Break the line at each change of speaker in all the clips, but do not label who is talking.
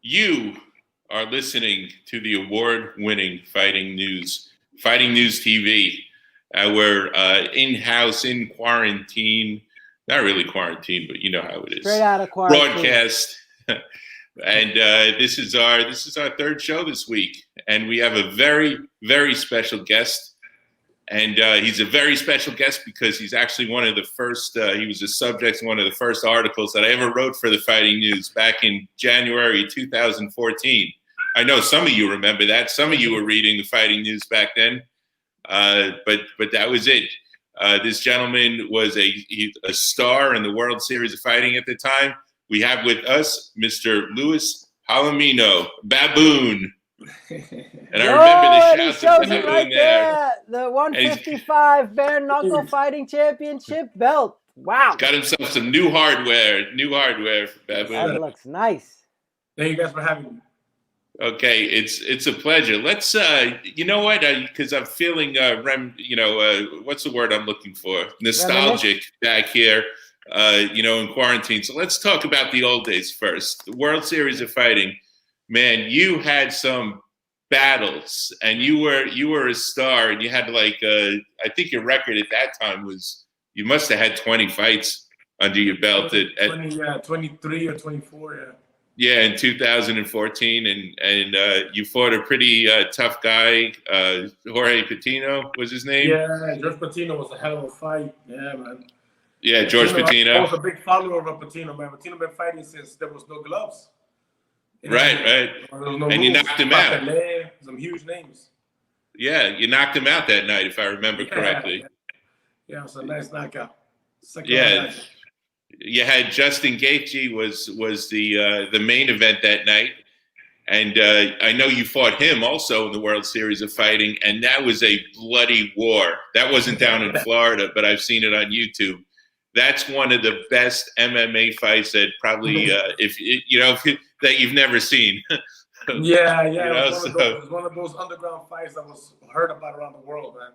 You are listening to the award-winning Fighting News TV. We're in-house, in quarantine. Not really quarantine, but you know how it is.
Straight out of quarantine.
Broadcast. And this is our third show this week. And we have a very, very special guest. And he's a very special guest because he's actually one of the first, he was a subject in one of the first articles that I ever wrote for the Fighting News back in January 2014. I know some of you remember that. Some of you were reading the Fighting News back then. But that was it. This gentleman was a star in the World Series of Fighting at the time. We have with us Mr. Louis Palomino, Baboon. And I remember the shouts of Baboon
right there. The 155 bare knuckle fighting championship belt. Wow.
He's got himself some new hardware for Baboon.
That looks nice.
Thank you guys for having me.
Okay, it's a pleasure. Let's you know what? Because I'm feeling what's the word I'm looking for? Nostalgic back here. In quarantine. So let's talk about the old days first. The World Series of Fighting. Man, you had some battles, and you were a star, and you had I think your record at that time was you must have had 20 fights under your belt
23 or 24, yeah.
Yeah, in 2014, and you fought a pretty tough guy, Jorge Patino was his name.
Yeah, George Patino was a hell of a fight. Yeah, man.
Yeah, George Patino.
I was a big follower of Patino, man. Patino been fighting since there was no gloves.
Right.
No
and you knocked him out.
Some huge names.
Yeah, you knocked him out that night, if I remember correctly.
Yeah, it was a nice knockout.
You had Justin Gaethje was the main event that night, and I know you fought him also in the World Series of Fighting, and that was a bloody war. That wasn't down in Florida, but I've seen it on YouTube. That's one of the best MMA fights that probably that you've never seen.
Yeah. It was one of those underground fights that was heard about around the world, man.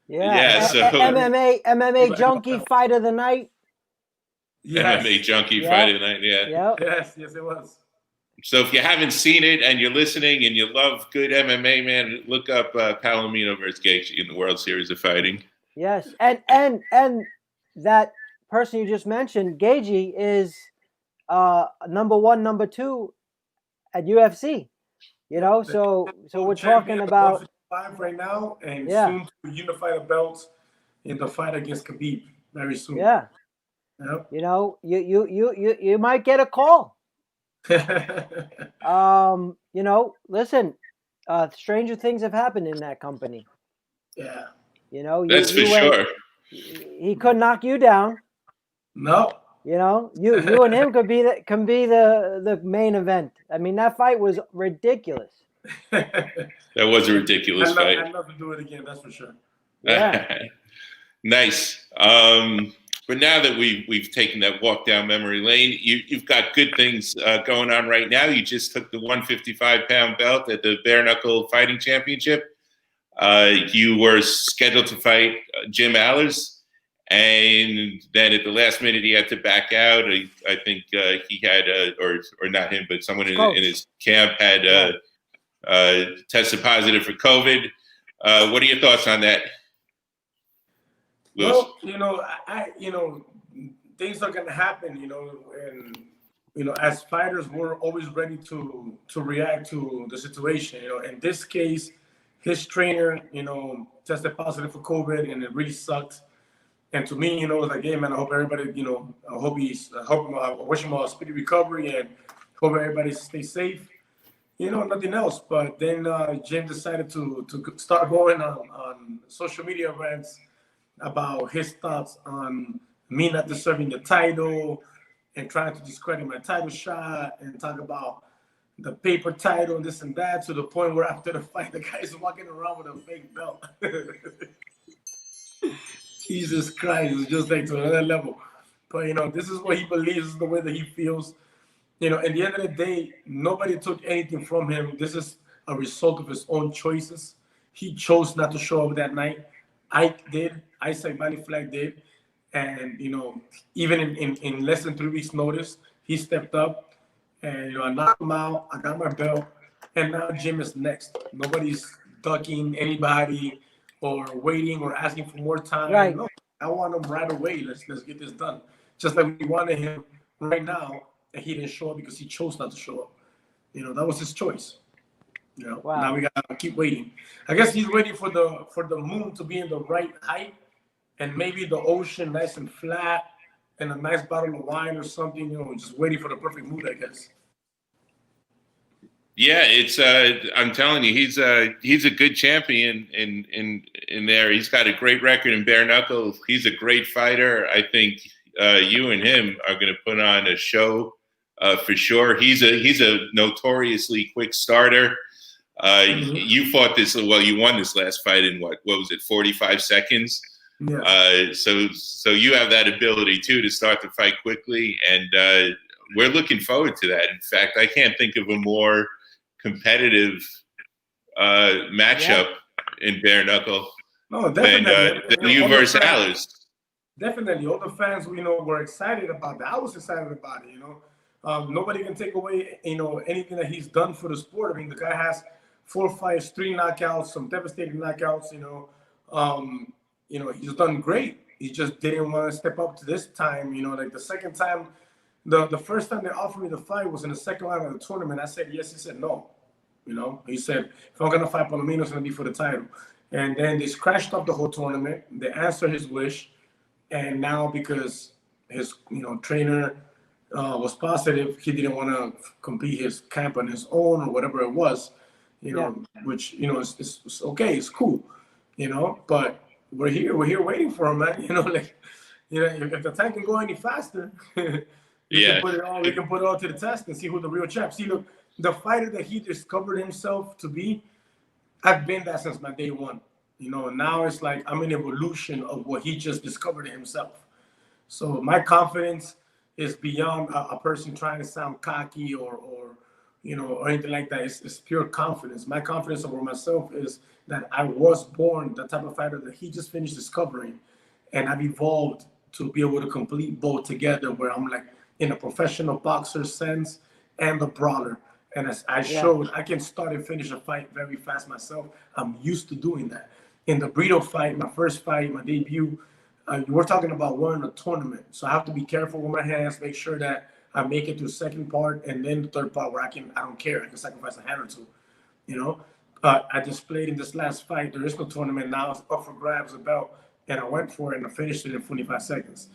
Yeah. MMA junkie fight of the night.
Yes. MMA junkie fight of the night. Yeah.
Yep. Yes, it was.
So if you haven't seen it and you're listening and you love good MMA, man, look up Palomino versus Gaethje in the World Series of Fighting.
Yes, and that person you just mentioned, Gaethje, is number 1, number 2 at UFC. So we're talking about
5 right now, and soon to unify the belts in the fight against Khabib very soon.
Yeah.
Yep.
You might get a call. Listen, stranger things have happened in that company.
Yeah.
That's for sure.
He could knock you down.
No.
You and him can be the main event. I mean, that fight was ridiculous.
That was a ridiculous fight.
I'd love to do it again, that's for sure.
Yeah.
Nice. But now that we've taken that walk down memory lane, you've got good things going on right now. You just took the 155-pound belt at the Bare Knuckle Fighting Championship. You were scheduled to fight Jim Allers, and then at the last minute he had to back out. I think he had, or not him, but someone in his camp had tested positive for COVID. What are your thoughts on that, Louis?
Well, things are gonna happen, and as fighters, we're always ready to react to the situation. In this case, his trainer, tested positive for COVID, and it really sucked. And to me, it was like, hey man, I hope everybody, I wish him a speedy recovery and hope everybody stays safe. Nothing else. But then Jim decided to start going on social media rants about his thoughts on me not deserving the title and trying to discredit my title shot and talk about the paper title and this and that, to the point where after the fight, the guy's walking around with a fake belt. Jesus Christ, it's just like to another level. But, this is what he believes, is the way that he feels. At the end of the day, nobody took anything from him. This is a result of his own choices. He chose not to show up that night. Ike did. Isaac Valley Flag did. And, even in less than 3 weeks' notice, he stepped up and I knocked him out. I got my belt, and now Jim is next. Nobody's ducking anybody or waiting or asking for more time.
Right.
No, I want him right away. Let's get this done. Just like we wanted him right now, and he didn't show up because he chose not to show up. That was his choice.
Wow.
Now we gotta keep waiting. I guess he's waiting for the moon to be in the right height, and maybe the ocean nice and flat, and a nice bottle of wine or something. Just waiting for the perfect mood, I guess.
Yeah, it's I'm telling you, he's a good champion in there. He's got a great record in bare knuckle. He's a great fighter. I think you and him are going to put on a show for sure. He's a notoriously quick starter. You fought this. Well, you won this last fight in what was it, 45 seconds?
Yeah.
So you have that ability too to start the fight quickly, and we're looking forward to that. In fact, I can't think of a more competitive matchup in bare knuckle than you versus Alice.
Definitely, all the fans were excited about that. I was excited about it. Nobody can take away anything that he's done for the sport. I mean, the guy has 4 fights, 3 knockouts, some devastating knockouts. He's done great. He just didn't want to step up to this time. Like the second time, the first time they offered me the fight was in the second round of the tournament. I said yes. He said no. He said if I'm gonna fight Palomino, it's gonna be for the title. And then they scratched up the whole tournament. They answered his wish, and now because his trainer was positive, he didn't want to complete his camp on his own or whatever it was. Which it's okay, it's cool. But we're here waiting for him, man. If the time can go any faster, we can put it all to the test and see who the real champ. See, look, the fighter that he discovered himself to be, I've been that since my day one. Now it's like I'm an evolution of what he just discovered himself. So my confidence is beyond a person trying to sound cocky or anything like that. It's pure confidence. My confidence over myself is that I was born the type of fighter that he just finished discovering, and I've evolved to be able to complete both together, where I'm like in a professional boxer sense and the brawler. And as I showed, I can start and finish a fight very fast myself. I'm used to doing that. In the Brito fight, my first fight, my debut, we're talking about winning a tournament. So I have to be careful with my hands, make sure that I make it to the second part, and then the third part where I don't care. I can sacrifice a hand or two. I displayed in this last fight. There is no tournament now. It's up for grabs, a belt, and I went for it and I finished it in 25 seconds.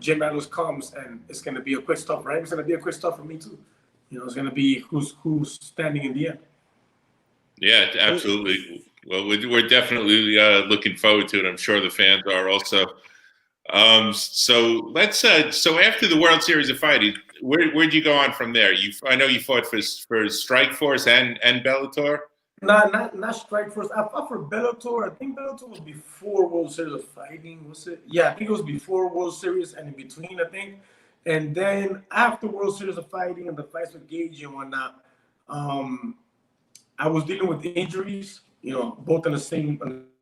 Jim Atlas comes and it's going to be a quick stop, right? It's going to be a quick stop for me too. It's going to be who's standing in the end.
Yeah, absolutely. Well, we're definitely looking forward to it. I'm sure the fans are also. So let's. So after the World Series of Fighting, where'd you go on from there? I know you fought for Strikeforce and Bellator.
Not Strikeforce. I fought for Bellator. I think Bellator was before World Series of Fighting. Was it? Yeah, I think it was before World Series and in between. I think. And then after World Series of Fighting and the fights with Gage and whatnot, I was dealing with injuries. Both on the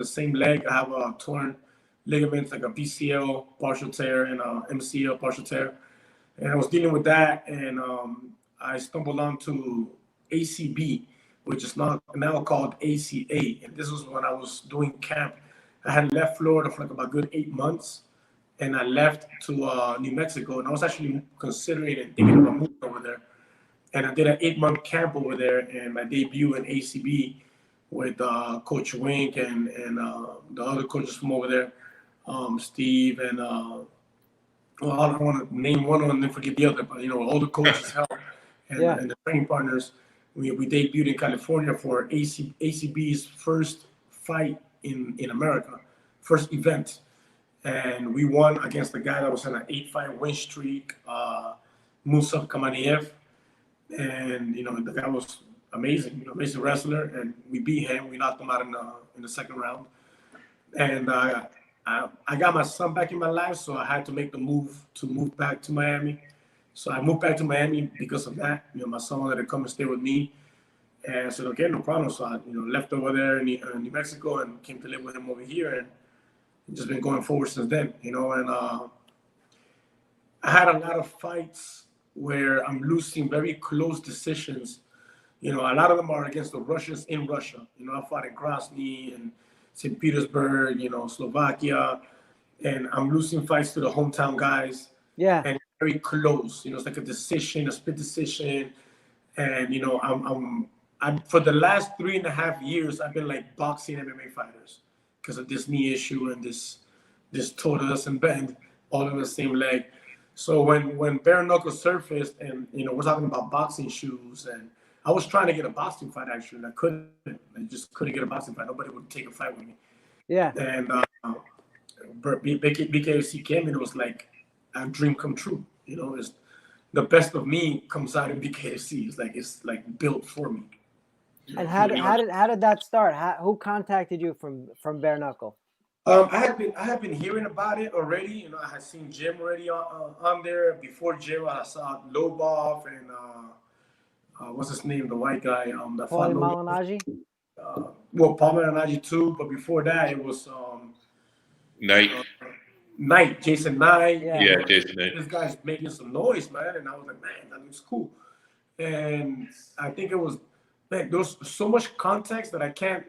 same leg. I have a torn ligaments, like a PCL partial tear and a MCL partial tear, and I was dealing with that. And I stumbled onto ACB, which is now called ACA. And this was when I was doing camp. I had left Florida for like about a good 8 months. And I left to New Mexico, and I was actually considering and thinking about moving over there. And I did an 8-month camp over there, and my debut in ACB with Coach Wink and the other coaches from over there, Steve and I don't want to name one of them and forget the other, but all the coaches help and the training partners. We debuted in California for ACB's first fight in America, first event. And we won against the guy that was on an 8-fight win streak, Musa Kamaniev. And, the guy was amazing, amazing wrestler. And we beat him. We knocked him out in the second round. And I got my son back in my life, so I had to make the move back to Miami. So I moved back to Miami because of that. My son wanted to come and stay with me. And I said, okay, no problem. So I, left over there in New Mexico and came to live with him over here. And just been going forward since then, and I had a lot of fights where I'm losing very close decisions. You know, a lot of them are against the Russians in Russia. You know, I fought in Grozny and St. Petersburg, you know, Slovakia, and I'm losing fights to the hometown guys.
Yeah.
And very close. You know, it's like a decision, a split decision. And, you know, I'm for the last 3.5 years, I've been like boxing MMA fighters because of this knee issue and this tortoise and bend all in the same leg. So when bare knuckle surfaced, and you know, we're talking about boxing shoes, and I was trying to get a boxing fight actually, and I couldn't. I just couldn't get a boxing fight. Nobody would take a fight with me.
Yeah.
And BKFC came, and it was like a dream come true. You know, it's the best of me comes out in BKFC. It's like built for me.
And how did that start? Who contacted you from bare knuckle?
I had been hearing about it already. You know, I had seen Jim already on there. Before Jim, I saw Lobov and what's his name, the white guy, that fought
Malignaggi?
Well, Paul Malignaggi too, but before that it was Knight, Jason Knight.
Yeah, Jason Knight.
This guy's making some noise, man, and I was like, man, that looks cool. And I think it was, man, there was so much context that I can't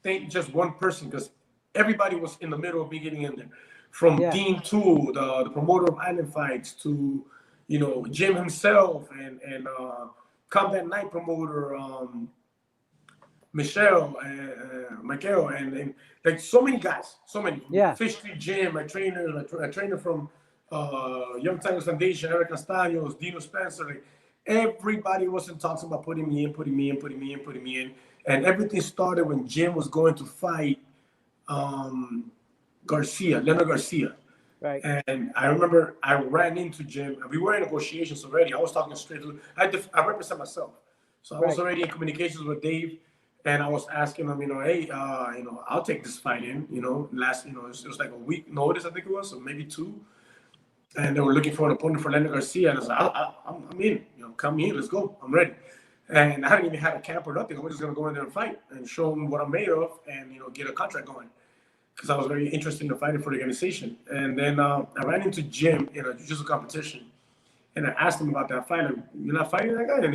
thank just one person because everybody was in the middle of me getting in there. From Dean Toole, the promoter of Island Fights, to, you know, Jim himself and Combat Night promoter, Michael, and like so many guys, so many. Fish Street Gym, a trainer from Young Tigers Foundation, Eric Castaños, Dino Spencer. Like, everybody was in talks about putting me in. And everything started when Jim was going to fight Leonard Garcia.
Right.
And I remember I ran into Jim. We were in negotiations already. I was talking straight to. I represent myself, so I was already in communications with Dave, and I was asking him, you know, hey, you know, I'll take this fight in. You know, it was like a week notice, I think it was, or maybe 2. And they were looking for an opponent for Leonard Garcia, and I was like, I'm in. You know, come in, let's go. I'm ready. And I hadn't even had a camp or nothing. I was just gonna go in there and fight and show them what I'm made of, and you know, get a contract going. Because I was very interested in fighting for the organization. And then I ran into Jim in a jiu-jitsu competition, and I asked him about that fight. Like, you're not fighting that guy? And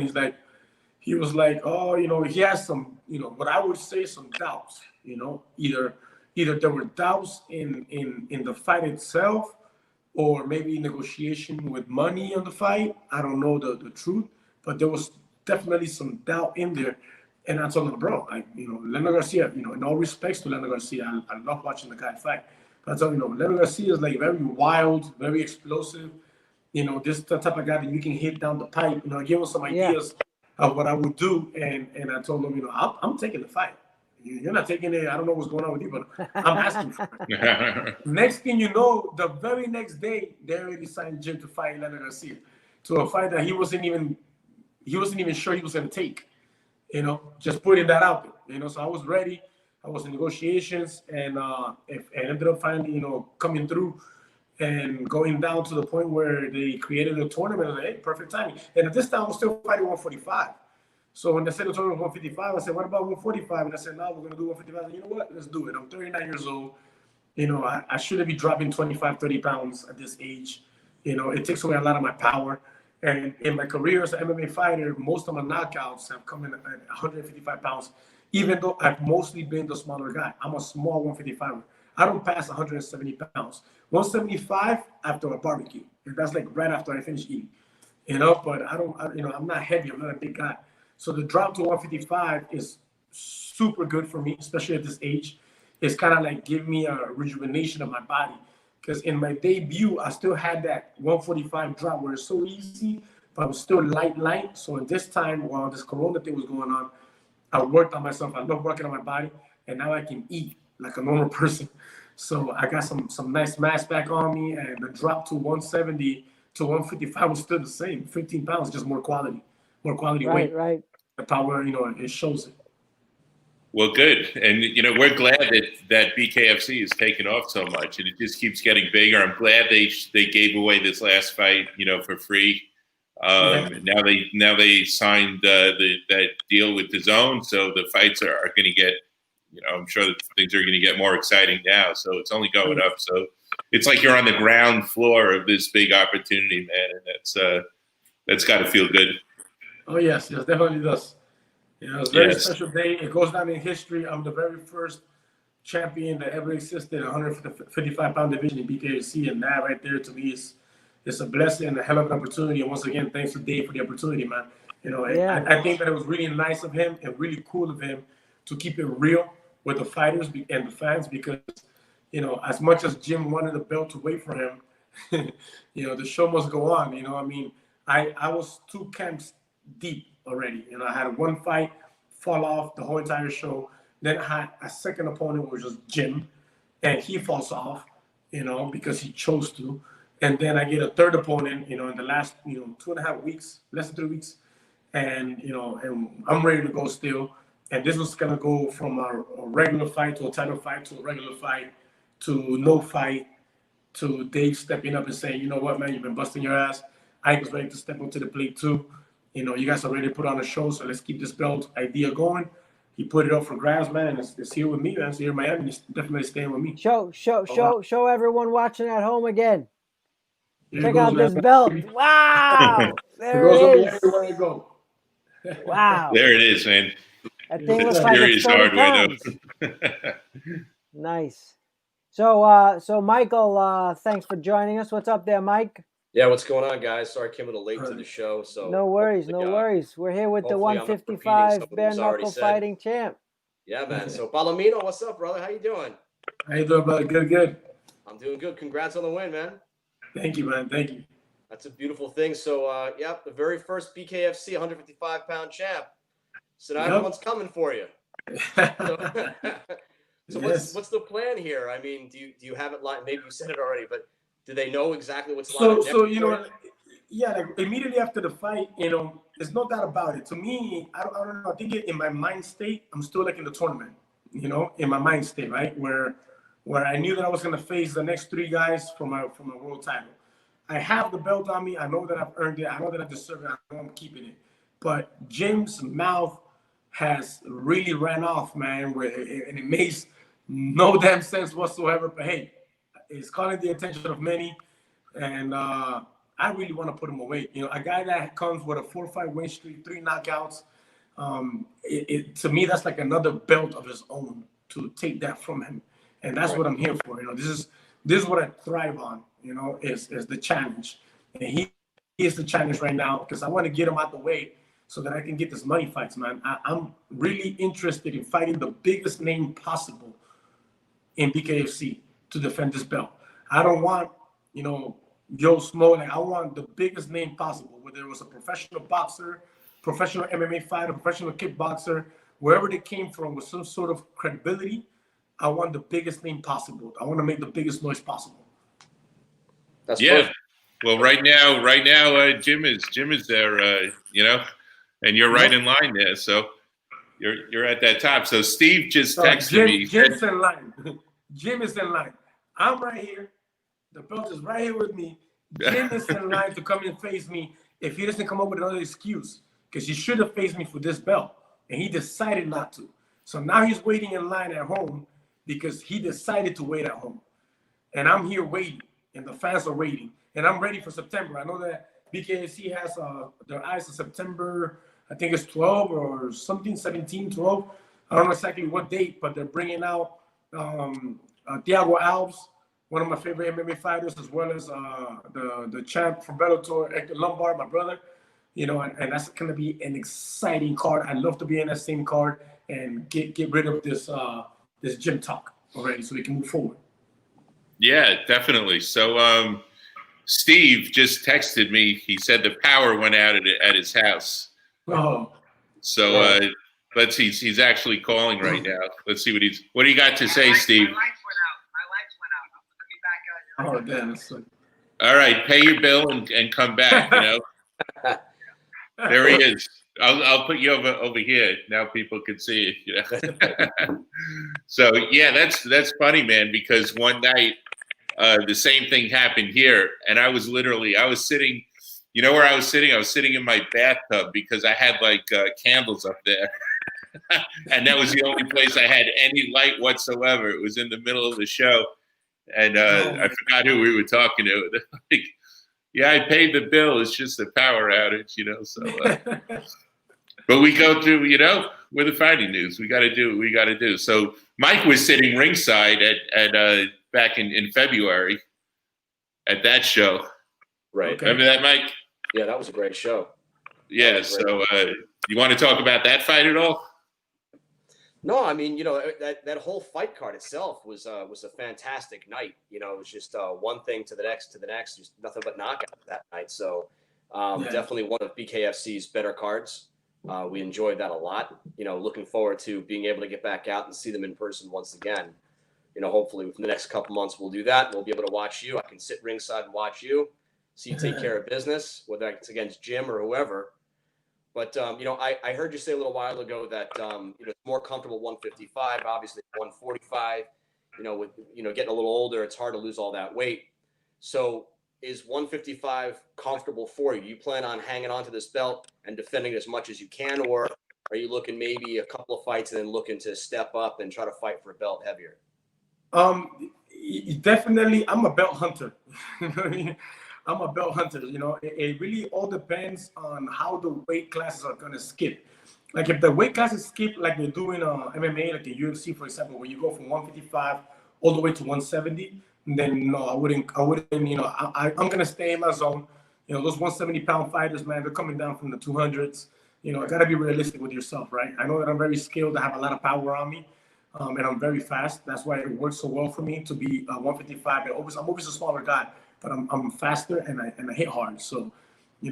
he was like, oh, you know, he has some, you know, what I would say some doubts. You know, either there were doubts in the fight itself, or maybe negotiation with money on the fight. I don't know the truth, but there was definitely some doubt in there. And I told him, bro, you know, Leonard Garcia, you know, in all respects to Leonard Garcia, I love watching the guy fight. But I told him, you know, Leonard Garcia is like very wild, very explosive. You know, this the type of guy that you can hit down the pipe. You know, I gave him some ideas of what I would do. And I told him, you know, I'm taking the fight. You're not taking it. I don't know what's going on with you, but I'm asking for it. Next thing you know, the very next day, they already signed Jim to fight Leonard Garcia, to a fight that he wasn't even sure he was going to take. You know, just putting that out there. You know, so I was ready. I was in negotiations, and ended up finally, you know, coming through and going down to the point where they created a tournament. I was like, hey, perfect timing. And at this time, I was still fighting 145. So when they said the tournament was 155, I said, what about 145? And I said, no, we're going to do 155. I said, you know what? Let's do it. I'm 39 years old. You know, I shouldn't be dropping 25, 30 pounds at this age. You know, it takes away a lot of my power. And in my career as an MMA fighter, most of my knockouts have come in at 155 pounds, even though I've mostly been the smaller guy. I'm a small 155. I don't pass 170 pounds. 175 after a barbecue. And that's like right after I finish eating. You know, but I'm not heavy. I'm not a big guy. So the drop to 155 is super good for me, especially at this age. It's kind of like giving me a rejuvenation of my body. Because in my debut, I still had that 145 drop where it's so easy, but I was still light. So in this time, while this Corona thing was going on, I worked on myself. I love working on my body, and now I can eat like a normal person. So I got some nice mass back on me, and the drop to 170 to 155 was still the same, 15 pounds, just more quality weight.
Right.
The power, you know, it shows it.
Well, good. And, you know, we're glad that BKFC has taken off so much, and it just keeps getting bigger. I'm glad they gave away this last fight, you know, for free. Now they signed that deal with DAZN, so the fights are going to get, you know, I'm sure that things are going to get more exciting now. So it's only going up. So it's like you're on the ground floor of this big opportunity, man, and That's got to feel good.
Oh yes, definitely does. It's a very special day. It goes down in history. I'm the very first champion that ever existed in 155-pound division in BKFC, and that right there to me is a blessing and a hell of an opportunity. And once again, thanks to Dave for the opportunity, man. I think that it was really nice of him and really cool of him to keep it real with the fighters and the fans, because as much as Jim wanted the belt to wait for him, the show must go on. I was 2 camps deep already. I had one fight fall off the whole entire show. Then I had a second opponent, which was Jim, and he falls off, because he chose to. And then I get a third opponent, in the last, 2.5 weeks, less than 3 weeks. And, and I'm ready to go still. And this was going to go from a regular fight to a title fight to a regular fight to no fight to Dave stepping up and saying, you know what, man, you've been busting your ass. I was ready to step up to the plate too. You guys are ready to put on a show, so let's keep this belt idea going. He put it up for grabs, man, and it's here with me, man. It's here in Miami. It's definitely staying with me.
Show everyone watching at home again. Check out this belt. Wow. There it is.
Everywhere I go.
Wow.
There it is, man.
That thing looks like it's 30 pounds. Nice. So Michael, thanks for joining us. What's up there, Mike?
Yeah, what's going on, guys? Sorry I came a little late to the show. So
no worries. We're here with the 155 bare knuckle fighting champ.
Yeah, man. So Palomino, what's up, brother? How you doing?
How you doing, brother? Good.
I'm doing good. Congrats on the win, man.
Thank you, man. Thank you.
That's a beautiful thing. So, the very first BKFC 155-pound champ. So now everyone's coming for you. So
yes.
what's the plan here? I mean, do you have it lined? Maybe you said it already, but do they know exactly what's lined up?
So immediately after the fight, there's no doubt about it. To me, I don't know. I think in my mind state, I'm still like in the tournament. In my mind state, right, where I knew that I was going to face the next 3 guys from a world title. I have the belt on me. I know that I've earned it. I know that I deserve it. I know I'm keeping it. But Jim's mouth has really ran off, man, and it makes no damn sense whatsoever. But hey, it's calling the attention of many, and I really want to put him away. A guy that comes with a 4-5 win streak, 3 knockouts. To me, that's like another belt of his own to take that from him, and that's what I'm here for. This is what I thrive on. Is the challenge, and he is the challenge right now because I want to get him out the way so that I can get this money fights, man. I'm really interested in fighting the biggest name possible in BKFC to defend this belt. I don't want, Joe Smo. I want the biggest name possible, whether it was a professional boxer, professional MMA fighter, professional kickboxer, wherever they came from with some sort of credibility. I want the biggest name possible. I want to make the biggest noise possible.
That's
perfect. Well, right now, Jim is there, and you're right in line there. So you're at that top. So Steve just texted me.
Jim's in line. Jim is in line. I'm right here. The belt is right here with me. Jim is in line to come and face me if he doesn't come up with another excuse, because he should have faced me for this belt, and he decided not to. So now he's waiting in line at home because he decided to wait at home, and I'm here waiting. And the fans are waiting. And I'm ready for September. I know that BKFC has their eyes on September, I think it's 12 or something, 17, 12. I don't know exactly what date, but they're bringing out Thiago Alves, one of my favorite MMA fighters, as well as the champ from Bellator, Hector Lombard, my brother. And that's going to be an exciting card. I'd love to be in that same card and get rid of this gym talk already so we can move forward.
Yeah, definitely. So Steve just texted me. He said the power went out at his house.
Oh.
So he's actually calling right now. Let's see what do you got to say, Steve?
My lights went out. Let me back out.
Oh, damn. That's like...
All right, pay your bill and come back, There he is. I'll put you over here. Now people can see it. So yeah, that's funny, man, because one night the same thing happened here, and I was sitting, where I was sitting? I was sitting in my bathtub because I had like candles up there. And that was the only place I had any light whatsoever. It was in the middle of the show. And I forgot who we were talking to. Yeah, I paid the bill. It's just a power outage, So, but we go through, we're the fighting news. We got to do what we got to do. So Mike was sitting ringside at back in February at that show.
Right.
Okay.
Remember that, Mike?
Yeah, that was a great show.
Yeah. So you want to talk about that fight at all?
No, I mean, that whole fight card itself was a fantastic night. It was just one thing to the next, just nothing but knockouts that night. So definitely one of BKFC's better cards. We enjoyed that a lot. Looking forward to being able to get back out and see them in person once again. Hopefully within the next couple months we'll do that. We'll be able to watch you. I can sit ringside and watch you, see you take care of business, whether it's against Jim or whoever. But, I heard you say a little while ago that, it's more comfortable 155, obviously 145, with, getting a little older, it's hard to lose all that weight. So is 155 comfortable for you? Do you plan on hanging on to this belt and defending it as much as you can, or are you looking maybe a couple of fights and then looking to step up and try to fight for a belt heavier?
Definitely, I'm a belt hunter. I'm a belt hunter. It really all depends on how the weight classes are gonna skip. Like if the weight classes skip, like they do in MMA, like the UFC, for example, where you go from 155 all the way to 170, then no, I wouldn't. I'm gonna stay in my zone. Those 170-pound fighters, man, they're coming down from the 200s. I gotta be realistic with yourself, right? I know that I'm very skilled. I have a lot of power on me. And I'm very fast. That's why it works so well for me to be 155. And I'm always a smaller guy, but I'm faster and I hit hard. So,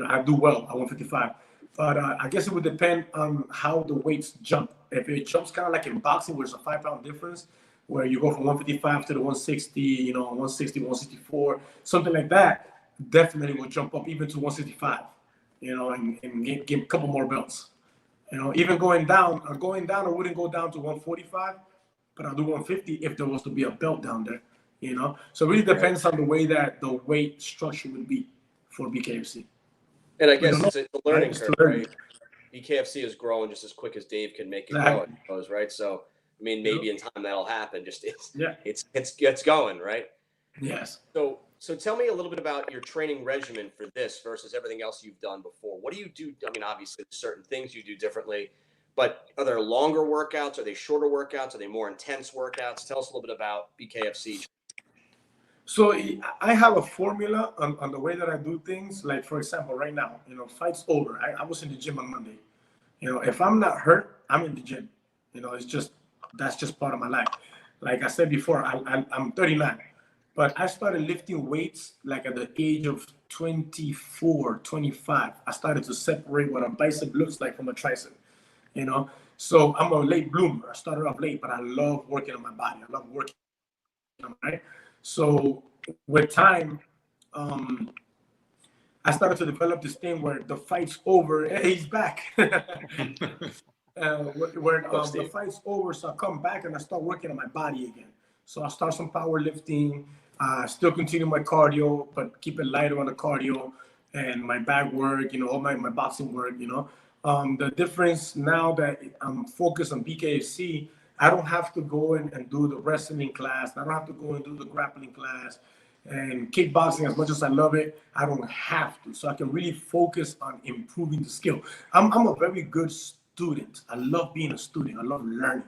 I do well at 155. But I guess it would depend on how the weights jump. If it jumps kind of like in boxing, where it's a 5-pound difference, where you go from 155 to the 160, 160, 164, something like that, definitely will jump up even to 165, and get a couple more belts. Even going down, I wouldn't go down to 145, but I'll do 150 if there was to be a belt down there, So it really depends on the way that the weight structure would be for BKFC.
And I guess it's a learning curve, right? BKFC is growing just as quick as Dave can make it grow, I suppose, right? So, I mean, maybe in time that'll happen. Just it's going, right?
Yes.
So tell me a little bit about your training regimen for this versus everything else you've done before. What do you do? I mean, obviously, there's certain things you do differently, but are there longer workouts? Are they shorter workouts? Are they more intense workouts? Tell us a little bit about BKFC.
So I have a formula on the way that I do things. Like, for example, right now, fight's over. I was in the gym on Monday. If I'm not hurt, I'm in the gym. That's just part of my life. Like I said before, I'm 39. But I started lifting weights like at the age of 24, 25. I started to separate what a bicep looks like from a tricep, So I'm a late bloomer. I started off late, but I love working on my body. I love working on right? So with time, I started to develop this thing where the fight's over. Hey, he's back. The fight's over, so I come back and I start working on my body again. So I start some powerlifting, still continue my cardio, but keep it lighter on the cardio and my back work, all my boxing work, The difference now that I'm focused on BKFC, I don't have to go in and do the wrestling class. I don't have to go and do the grappling class and kickboxing. As much as I love it, I don't have to. So I can really focus on improving the skill. I'm a very good student. I love being a student. I love learning.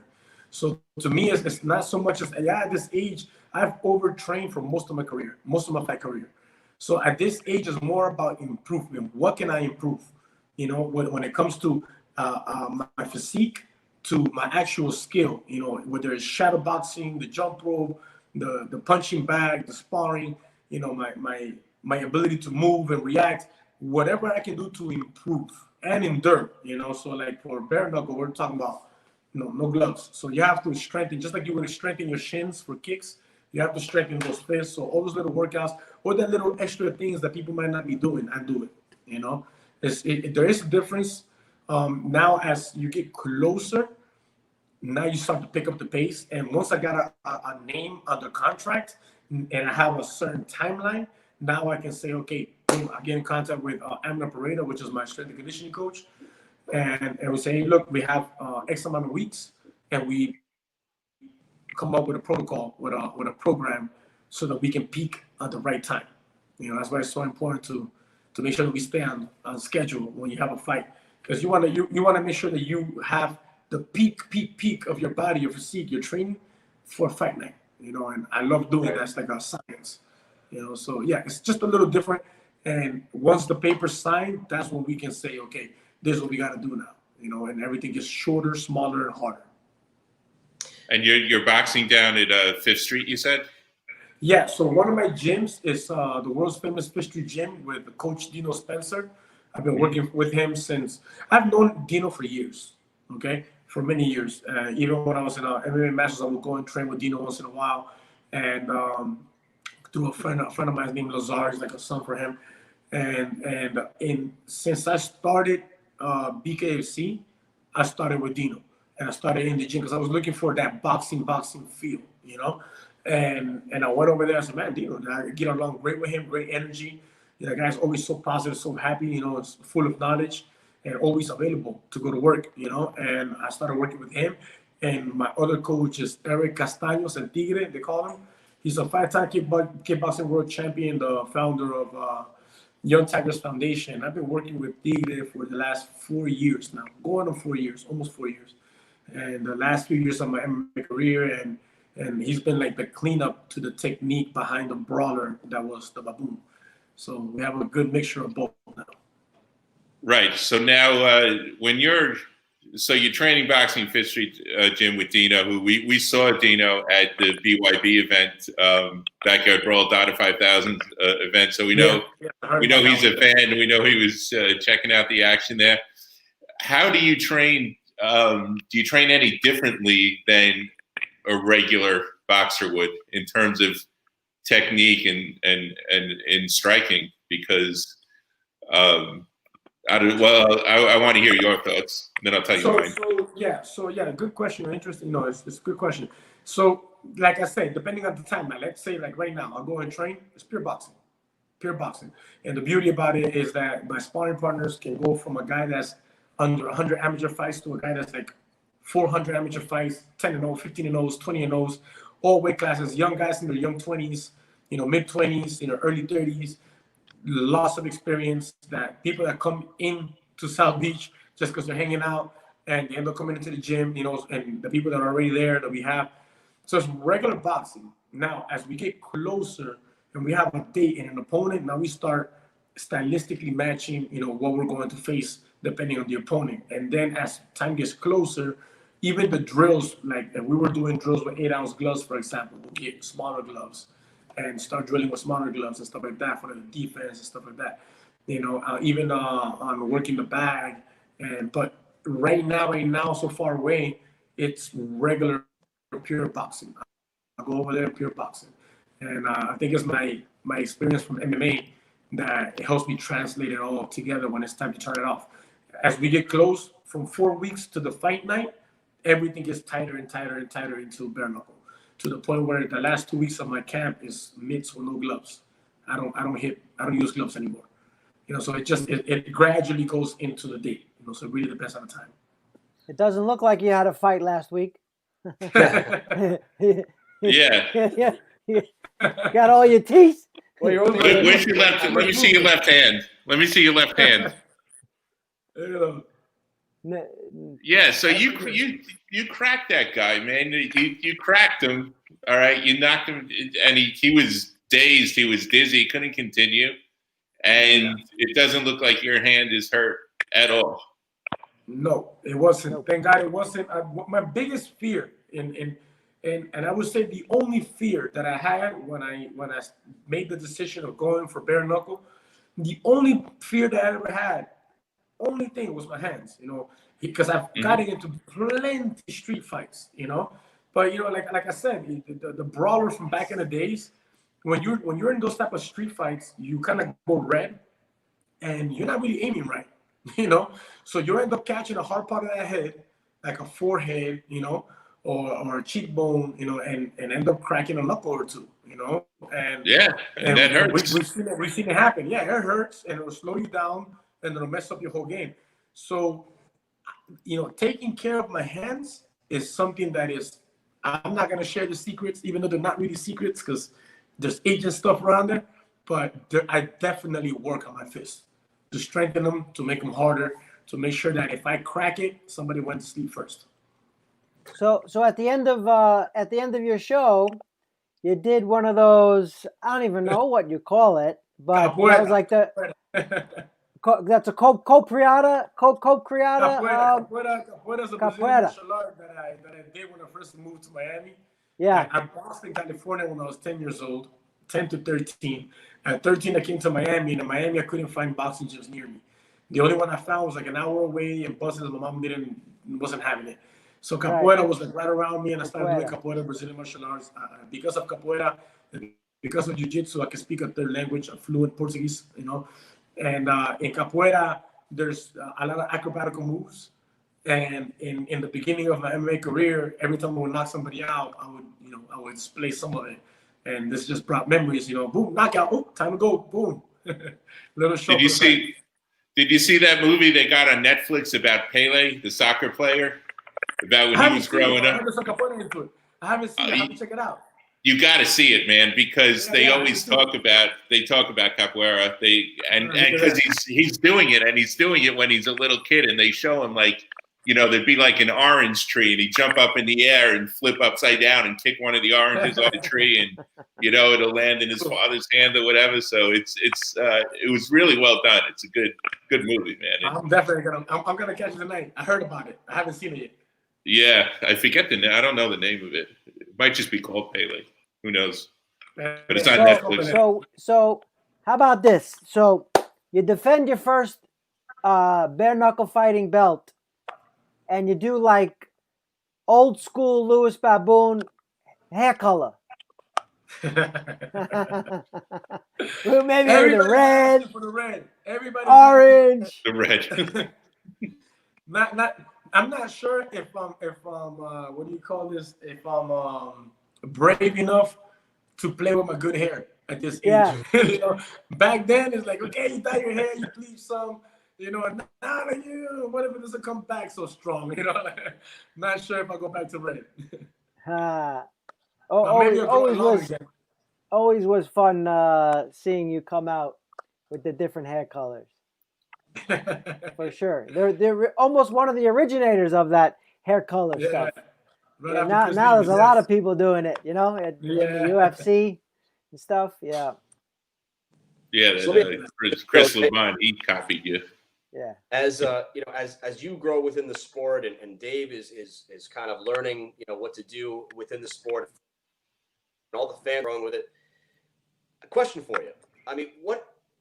So to me, it's not so much as, at this age, I've overtrained for most of my fight career. So at this age, it's more about improvement. What can I improve? When it comes to my physique, to my actual skill, whether it's shadow boxing, the jump rope, the punching bag, the sparring, my ability to move and react, whatever I can do to improve and endure, So like for bare knuckle, we're talking about no gloves. So you have to strengthen, just like you would strengthen your shins for kicks, you have to strengthen those fists. So all those little workouts, or the little extra things that people might not be doing, I do it. There is a difference. Now as you get closer, now you start to pick up the pace. And once I got a name under contract and I have a certain timeline, now I can say, okay, boom, I get in contact with Amna Pareda, which is my strength and conditioning coach. And we say, hey, look, we have X amount of weeks, and we come up with a protocol, with a program, so that we can peak at the right time. That's why it's so important to make sure that we stay on schedule when you have a fight, because you want to make sure that you have the peak of your body, your physique, your training for fight night. And I love doing that. It's like a science. So yeah, it's just a little different. And once the paper's signed, that's when we can say, okay, this is what we got to do now. And everything gets shorter, smaller, and harder.
And you're boxing down at 5th Street, you said?
Yeah, so one of my gyms is the world's famous Fifth Street Gym with Coach Dino Spencer. I've been working with him since, I've known Dino for years, okay, for many years. Even when I was in MMA Masters, I would go and train with Dino once in a while. And through a friend of mine named Lazar, he's like a son for him. And since I started BKFC, I started with Dino. And I started in the gym because I was looking for that boxing feel, And I went over there. I said, man, Dino, I get along great with him, great energy. The guy's always so positive, so happy, it's full of knowledge and always available to go to work, And I started working with him. And my other coach is Eric Castaños, El Tigre, they call him. He's a 5-time kickboxing world champion, the founder of Young Tigers Foundation. I've been working with Tigre for the last 4 years now, going on 4 years, almost 4 years. And the last few years of my MMA career, and he's been like the cleanup to the technique behind the brawler that was the Baboon. So we have a good mixture of both now.
Right. So now you're training boxing 5th Street Gym with Dino, who we saw Dino at the BYB event, Backyard Brawl Data 5000 event. So we know he's a fan. We know he was checking out the action there. How do you train? Do you train any differently than a regular boxer would in terms of technique and striking? Because I want to hear your thoughts, then I'll tell you mine.
So good question. Interesting. No, it's a good question. So like I said, depending on the time, let's say like right now, I'll go and train. It's pure boxing. And the beauty about it is that my sparring partners can go from a guy that's under 100 amateur fights to a guy that's like 400 amateur fights, 10-0, 15-0, 20-0, all weight classes, young guys in their young 20s, mid-20s, early 30s, lots of experience, that people that come in to South Beach just because they're hanging out and they end up coming into the gym, and the people that are already there that we have. So it's regular boxing. Now, as we get closer and we have a date and an opponent, now we start stylistically matching, what we're going to face depending on the opponent. And then as time gets closer, even the drills, like if we were doing drills with 8-ounce gloves, for example, we'll get smaller gloves and start drilling with smaller gloves and stuff like that for the defense and stuff like that. Even on working the bag. But right now, so far away, it's regular pure boxing. I go over there, pure boxing. And I think it's my experience from MMA that it helps me translate it all together when it's time to turn it off. As we get close, from 4 weeks to the fight night, everything gets tighter and tighter and tighter into bare knuckle, to the point where the last 2 weeks of my camp is mitts with no gloves. I don't use gloves anymore. So it gradually goes into the date. So it really depends on the time.
It doesn't look like you had a fight last week.
Yeah.
Got all your teeth.
Where's your left? Let me see your left hand. Yeah, so you cracked that guy, man. You cracked him. All right, you knocked him, and he was dazed. He was dizzy. He couldn't continue, and it doesn't look like your hand is hurt at all.
No, it wasn't. Thank God it wasn't. My biggest fear, and I would say the only fear that I had when I made the decision of going for bare knuckle, the only fear that I ever had, only thing was my hands, because I've gotten into plenty street fights, But like I said, the brawler from back in the days, when you're in those type of street fights, you kind of go red, and you're not really aiming right, So you end up catching a hard part of that head, like a forehead, or a cheekbone, and end up cracking a knuckle or two, And
that hurts.
We've seen it happen. Yeah, it hurts, and it'll slow you down, and it'll mess up your whole game. So, taking care of my hands is something that is, I'm not going to share the secrets, even though they're not really secrets, because there's agent stuff around there. but I definitely work on my fists to strengthen them, to make them harder, to make sure that if I crack it, somebody went to sleep first.
So at the end of your show, you did one of those. I don't even know what you call it, but that was like the. That's a copriata.
Capoeira's a Brazilian martial art that I did when I first moved to Miami.
Yeah.
I Boston, California when I was 10 years old, 10 to 13. At 13, I came to Miami, and in Miami, I couldn't find boxing gyms near me. The only one I found was like an hour away, and buses, my mom wasn't having it. So capoeira was like right around me, and I started doing capoeira, Brazilian martial arts. Because of capoeira, because of jiu-jitsu, I can speak a third language, a fluent Portuguese, you know. And in capoeira, there's a lot of acrobatical moves. And in the beginning of my MMA career, every time I would knock somebody out, I would display some of it. And this just brought memories, boom, knockout, oh, time to go, boom. Little show.
Did you see that movie they got on Netflix about Pele, the soccer player, about when he was growing up?
I haven't seen it. I have to check it out.
You got to see it, man, because they always talk about capoeira. Because he's doing it, and he's doing it when he's a little kid, and they show him like, there'd be like an orange tree, and he'd jump up in the air and flip upside down and kick one of the oranges off the tree, and it'll land in his father's hand or whatever. So it was really well done. It's a good movie, man.
I'm definitely gonna catch it tonight. I heard about it. I haven't seen it yet.
Yeah, I forget the name. I don't know the name of it. It might just be called Pele. Who knows? But it's on Netflix.
So how about this? So you defend your first bare knuckle fighting belt, and you do like old school Louis Baboon hair color. Maybe the red.
For the red. Everybody
orange.
The red.
I'm not sure if what do you call this? If I'm brave enough to play with my good hair at this age. Back then it's like, okay, you dye your hair, you bleach some, and now what if it doesn't come back so strong? Not sure if I go back to red.
Always was fun seeing you come out with the different hair colors. For sure. They're almost one of the originators of that hair color stuff. Right, now there's a lot of people doing it, in the UFC and stuff. Yeah.
Yeah, Chris Levine, he copied you.
Yeah.
As as you grow within the sport, and Dave is kind of learning, what to do within the sport, and all the fans growing with it. A question for you. I mean,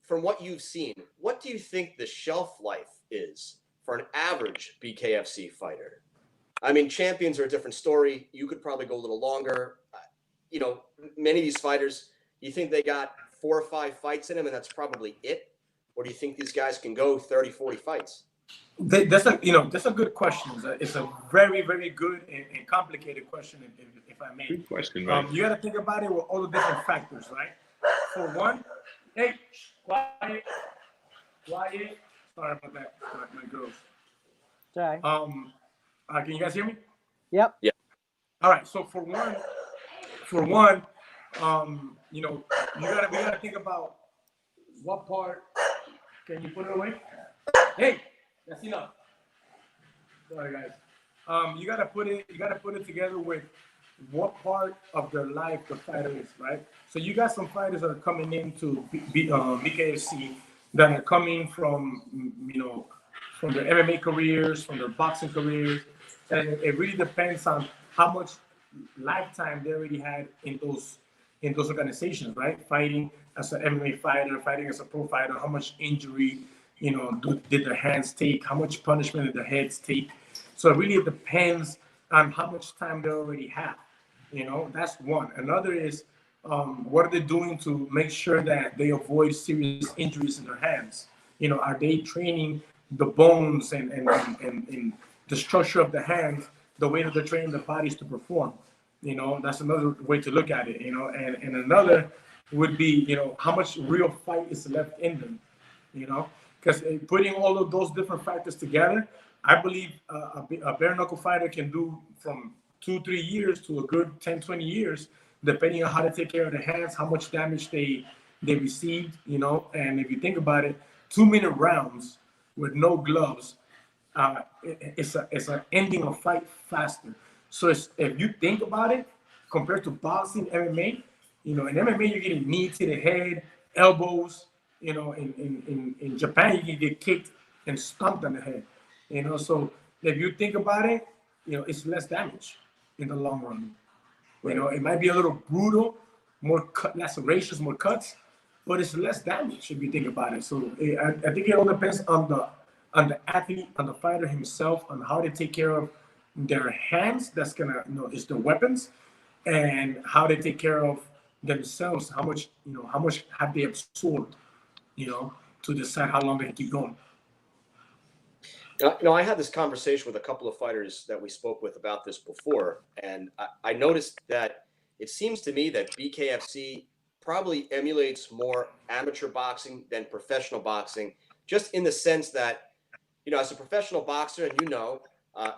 from what you've seen, what do you think the shelf life is for an average BKFC fighter? I mean, champions are a different story. You could probably go a little longer. Many of these fighters, you think they got 4 or 5 fights in them, and that's probably it? Or do you think these guys can go 30, 40 fights?
That's a good question. It's a very, very good and complicated question, if I may.
Good question, right?
You got to think about it with all the different factors, right? For one, hey, quiet. Sorry about that, my girls.
Sorry.
Can you guys hear me?
Yep.
Yeah.
All right. So for one, we gotta think about what part. Can you put it away? Hey, that's enough. Sorry, guys. You gotta put it together with what part of their life the fighter is, right? So you got some fighters that are coming into BKFC that are coming from from their MMA careers, from their boxing careers, and it really depends on how much lifetime they already had in those organizations, right? Fighting as an MMA fighter, fighting as a pro fighter, how much injury, did their hands take, how much punishment did their heads take. So it really depends on how much time they already have. That's one. Another is what are they doing to make sure that they avoid serious injuries in their hands? Are they training the bones and the structure of the hands the way that they're training the bodies to perform? That's another way to look at it. And another would be, how much real fight is left in them. Because putting all of those different factors together, I believe a bare knuckle fighter can do from 2-3 years to a good 10-20 years, depending on how to take care of their hands, how much damage they they received, you know. And if you think about it, 2-minute rounds with no gloves, it's an ending a fight faster. So if you think about it, compared to boxing, MMA, you know, in MMA you're getting knee to the head, elbows. You know, in Japan you can get kicked and stomped on the head. You know, so if you think about it, you know, it's less damage in the long run. You know, it might be a little brutal, more lacerations, more cuts, but it's less damage if you think about it. So I think it all depends on the athlete, on the fighter himself, on how they take care of their hands. That's gonna, you know, is the weapons, and how they take care of themselves. How much, you know, how much have they absorbed, you know, to decide how long they can keep going.
You know, I had this conversation with a couple of fighters that we spoke with about this before, and I noticed that it seems to me that BKFC probably emulates more amateur boxing than professional boxing, just in the sense that, you know, as a professional boxer, and you know,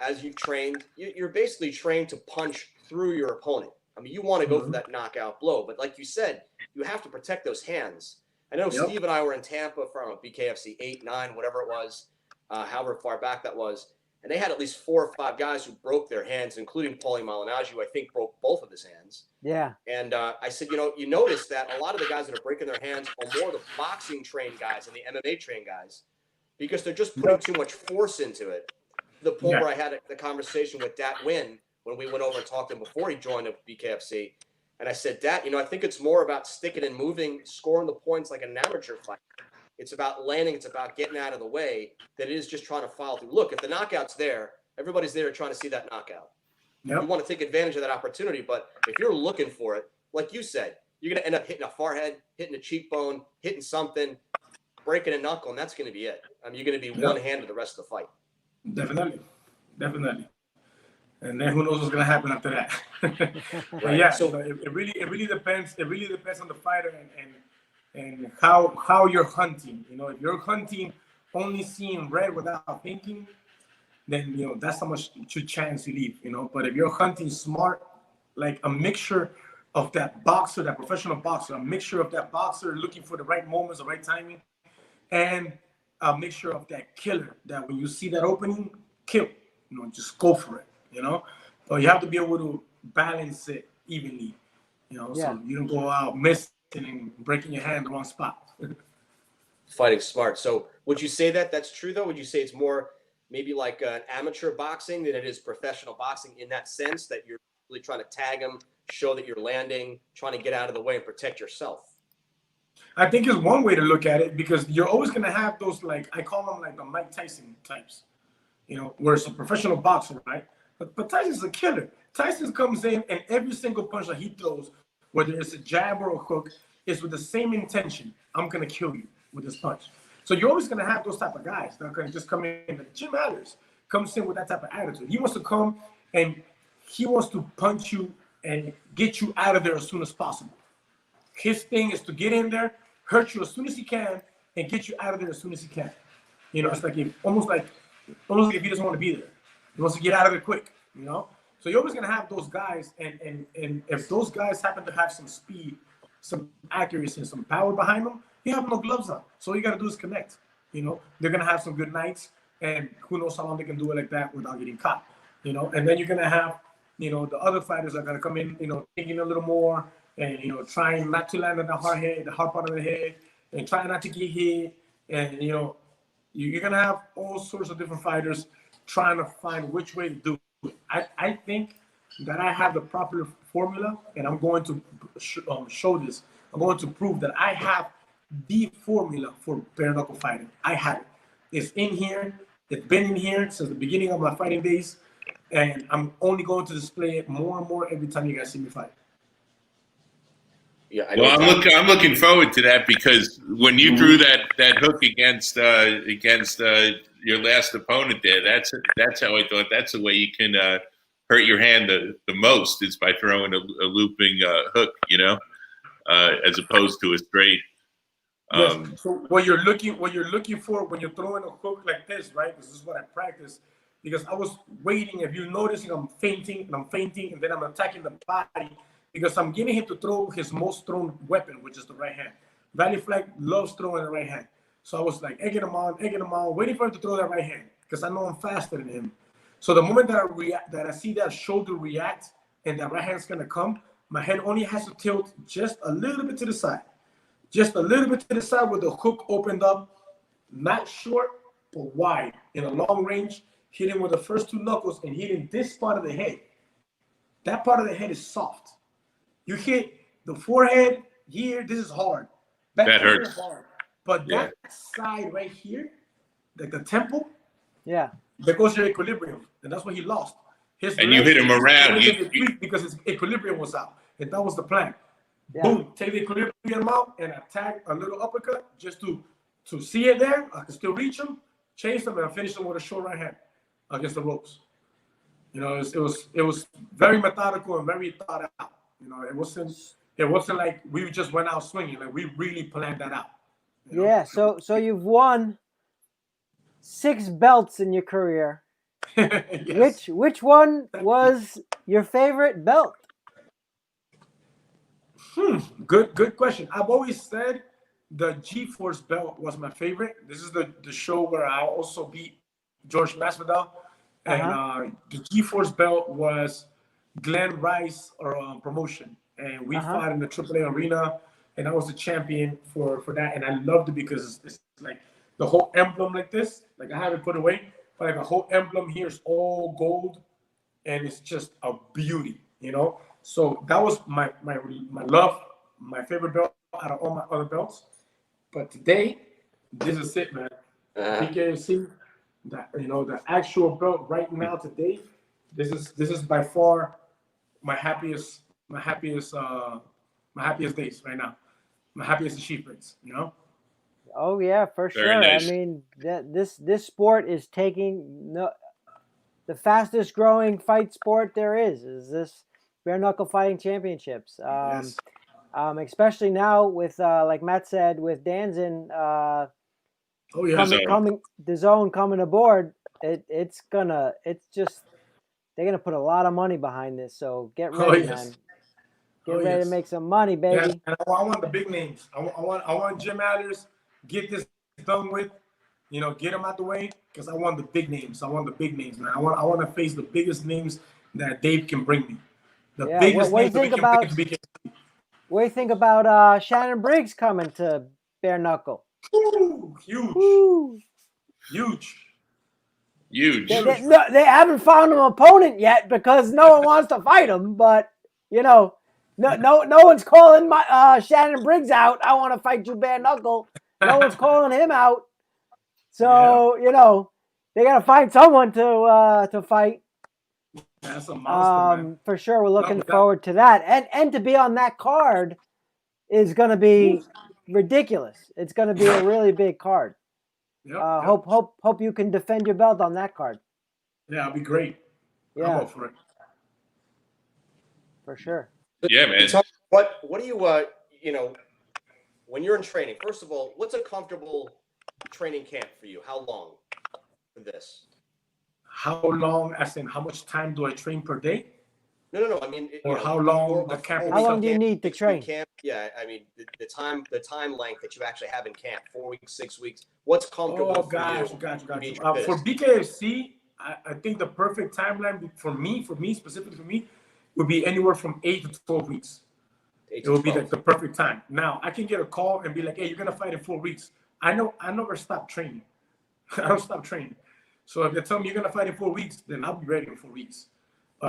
as you've trained, you're basically trained to punch through your opponent. I mean, you want to go for that knockout blow, but like you said, you have to protect those hands. I know Steve and I were in Tampa for BKFC 8, 9, whatever it was. However far back that was, and they had at least 4 or 5 guys who broke their hands, including Paulie Malignaggi, who I think broke both of his hands.
Yeah.
And I said, you know, you notice that a lot of the guys that are breaking their hands are more the boxing trained guys and the MMA trained guys, because they're just putting too much force into it. To the point where I had the conversation with Dat Wynn when we went over and talked to him before he joined the BKFC. And I said, Dat, you know, I think it's more about sticking and moving, scoring the points like an amateur fight. It's about landing. It's about getting out of the way. That it is just trying to follow through. Look, if the knockout's there, everybody's there trying to see that knockout. You want to take advantage of that opportunity. But if you're looking for it, like you said, you're going to end up hitting a forehead, hitting a cheekbone, hitting something, breaking a knuckle, and that's going to be it. I mean, you're going to be one-handed the rest of the fight.
Definitely. And then who knows what's going to happen after that.
Right.
Yeah, so it really depends. It really depends on the fighter and how you're hunting. You know, if you're hunting only seeing red without thinking, then, you know, that's how much chance you leave, you know. But if you're hunting smart, like a mixture of that boxer, that professional boxer, a mixture of that boxer looking for the right moments, the right timing, and a mixture of that killer, that when you see that opening, kill, you know, just go for it, you know. But you have to be able to balance it evenly, you know, so you don't go out missing and breaking your hand in the wrong spot.
Fighting smart. So would you say that that's true, though? Would you say it's more maybe like an amateur boxing than it is professional boxing, in that sense that you're really trying to tag them, show that you're landing, trying to get out of the way and protect yourself?
I think it's one way to look at it, because you're always going to have those, like, I call them like the Mike Tyson types, you know, where it's a professional boxer, right? But Tyson's a killer. Tyson comes in, and every single punch that he throws, whether it's a jab or a hook, is with the same intention. I'm going to kill you with this punch. So you're always going to have those type of guys that are going to just come in. Like Jim Allers comes in with that type of attitude. He wants to come and he wants to punch you and get you out of there as soon as possible. His thing is to get in there, hurt you as soon as he can, and get you out of there as soon as he can. You know, it's like almost like if he doesn't want to be there. He wants to get out of there quick, you know? So you're always going to have those guys, and if those guys happen to have some speed, some accuracy, and some power behind them, you have no gloves on. So all you got to do is connect. You know, they're going to have some good nights, and who knows how long they can do it like that without getting caught, you know? And then you're going to have, you know, the other fighters are going to come in, you know, thinking a little more and, you know, trying not to land on the hard part of the head, and trying not to get hit. And, you know, you're going to have all sorts of different fighters trying to find which way to do it. I think that I have the proper formula, and I'm going to show this. I'm going to prove that I have the formula for bare knuckle fighting. I have it. It's in here. It's been in here since the beginning of my fighting days, and I'm only going to display it more and more every time you guys see me fight.
Yeah,
well, I'm looking forward to that, because when you threw that hook against your last opponent there, that's how I thought that's the way you can hurt your hand the most, is by throwing a looping hook, you know, as opposed to a straight.
Yes. So what you're looking for when you're throwing a hook like this, right? This is what I practice, because I was waiting. If you're noticing, I'm feinting, and then I'm attacking the body, because I'm getting him to throw his most thrown weapon, which is the right hand. Valley Flag loves throwing the right hand. So I was like egging him on, waiting for him to throw that right hand because I know I'm faster than him. So the moment that I see that shoulder react and that right hand's gonna come, my head only has to tilt just a little bit to the side. Just a little bit to the side where the hook opened up, not short, but wide. In a long range, hitting with the first two knuckles and hitting this part of the head. That part of the head is soft. You hit the forehead here, this is hard. Back
that
here
hurts.
is hard. But
Yeah.
that side right here, like the temple,
Yeah.
there goes your equilibrium. And that's what he lost. His
And you
legs
hit him around.
because his equilibrium was out. And that was the plan.
Yeah.
Boom, take the equilibrium out and attack a little uppercut just to see it there. I can still reach him, chase him, and I finish him with a short right hand against the ropes. You know, it was very methodical and very thought out. You know, it wasn't like we just went out swinging. Like we really planned that out. You know?
Yeah. So you've won 6 belts in your career.
Yes.
Which one was your favorite belt?
Good question. I've always said the G-Force belt was my favorite. This is the show where I also beat George Masvidal. And the G-Force belt was Glenn Rice promotion. And we fought in the AAA arena. And I was the champion for that. And I loved it because it's like the whole emblem like this. Like I have it put away. But like the whole emblem here is all gold. And it's just a beauty, you know? So that was my love, my favorite belt out of all my other belts. But today, this is it, man. BKFC, the actual belt right now today. This is by far my happiest days right now. My happiest achievements, you know.
Oh yeah, for
Very
sure.
nice.
I mean, this sport is taking the fastest growing fight sport there is this bare knuckle fighting championships.
Yes.
Especially now with like Matt said, with Danzin
Oh yeah.
the zone coming aboard, they're gonna put a lot of money behind this. So get ready, man. Get ready to make some money, baby.
Yeah, and I want the big names. I want Jim Allers. Get this done with. You know, get them out the way because I want the big names. I want the big names, man. I want to face the biggest names that Dave can bring me. The biggest names that we can bring to BKFC.
What do you think about Shannon Briggs coming to bare knuckle?
Ooh, huge.
Ooh.
Huge.
They haven't found an opponent yet because no one wants to fight him. But you know, no one's calling my Shannon Briggs out. I want to fight you bare knuckle. No one's calling him out. So you know, they gotta find someone to fight.
That's a monster, man.
For sure, we're looking forward to that, and to be on that card is gonna be ridiculous. It's gonna be a really big card. Hope you can defend your belt on that card.
Yeah, it'll be great.
Yeah,
I'll go for it.
For sure.
Yeah, man.
What do you when you're in training? First of all, what's a comfortable training camp for you? How long for this?
How long? As in, how much time do I train per day?
No. I mean,
how long the camp?
How long do you need to train?
Camp? Yeah, I mean, the time length that you actually have in camp, 4 weeks, 6 weeks. What's comfortable for you?
For BKFC, I think the perfect timeline for me specifically for me, would be anywhere from 8 to 12 weeks. It would be like the perfect time. Now I can get a call and be like, "Hey, you're gonna fight in 4 weeks." I never stop training. I don't stop training. So if they tell me you're gonna fight in 4 weeks, then I'll be ready in 4 weeks.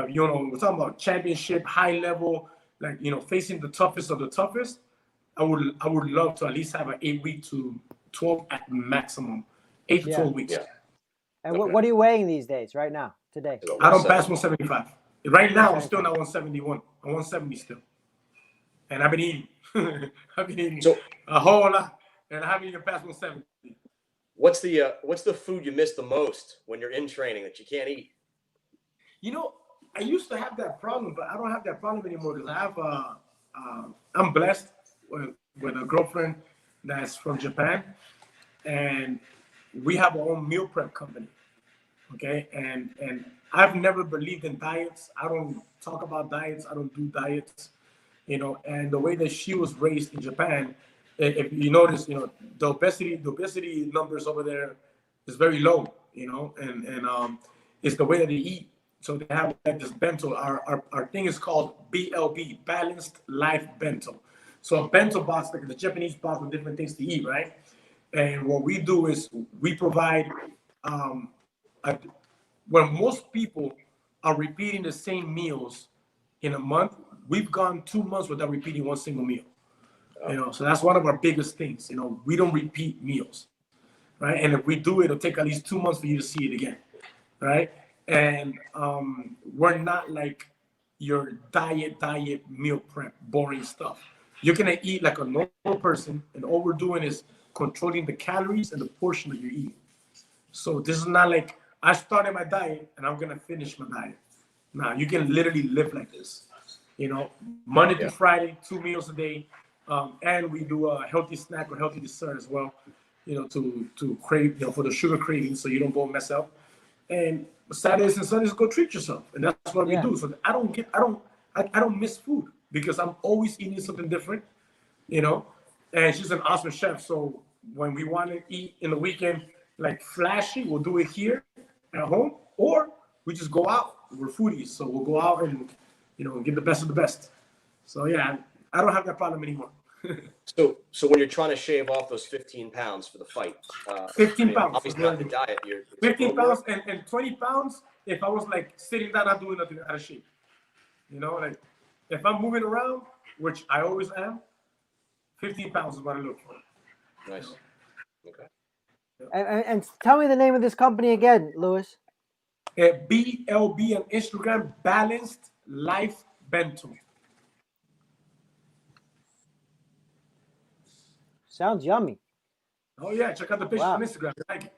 You know, we're talking about championship, high level, like facing the toughest of the toughest. I would love to at least have an 8-week to 12 at maximum, 8 to 12 weeks.
Yeah.
And what are you weighing these days, right now, today?
I don't pass 175. Right now, I'm still not 171. I'm 170 still. And I've been eating. I've been eating a whole lot, and I haven't even passed 170.
What's the food you miss the most when you're in training that you can't eat?
You know, I used to have that problem, but I don't have that problem anymore because I have I'm blessed with a girlfriend that's from Japan, and we have our own meal prep company. Okay, and I've never believed in diets. I don't talk about diets. I don't do diets. And the way that she was raised in Japan, if you notice, the obesity numbers over there is very low, and it's the way that they eat. So they have like this bento. Our thing is called BLB, Balanced Life Bento. So a bento box, like the Japanese box with different things to eat, right? And what we do is we provide, when most people are repeating the same meals in a month, we've gone 2 months without repeating one single meal. So that's one of our biggest things. We don't repeat meals, right? And if we do, it'll take at least 2 months for you to see it again, right? And we're not like your diet meal prep, boring stuff. You're gonna eat like a normal person, and all we're doing is controlling the calories and the portion that you're eating. So this is not like I started my diet and I'm gonna finish my diet. Now you can literally live like this, Monday to Friday, 2 meals a day, and we do a healthy snack or healthy dessert as well, to crave, for the sugar cravings, so you don't go mess up. And Saturdays and Sundays, go treat yourself, and that's what we do. So I don't miss food because I'm always eating something different, And she's an awesome chef, so when we want to eat in the weekend, like flashy, we'll do it here at home, or we just go out. We're foodies, so we'll go out and get the best of the best. So yeah, I don't have that problem anymore.
So when you're trying to shave off those 15 pounds for the fight,
15 pounds.
Obviously not the diet. You're
15 pounds and 20 pounds. If I was like sitting down, not doing nothing, out of shape. Like if I'm moving around, which I always am, 15 pounds is what I look for.
Nice. Okay.
And tell me the name of this company again, Louis.
BLB on Instagram, Balanced Life Bento.
Sounds yummy.
Oh yeah, check out the picture on Instagram. I like it.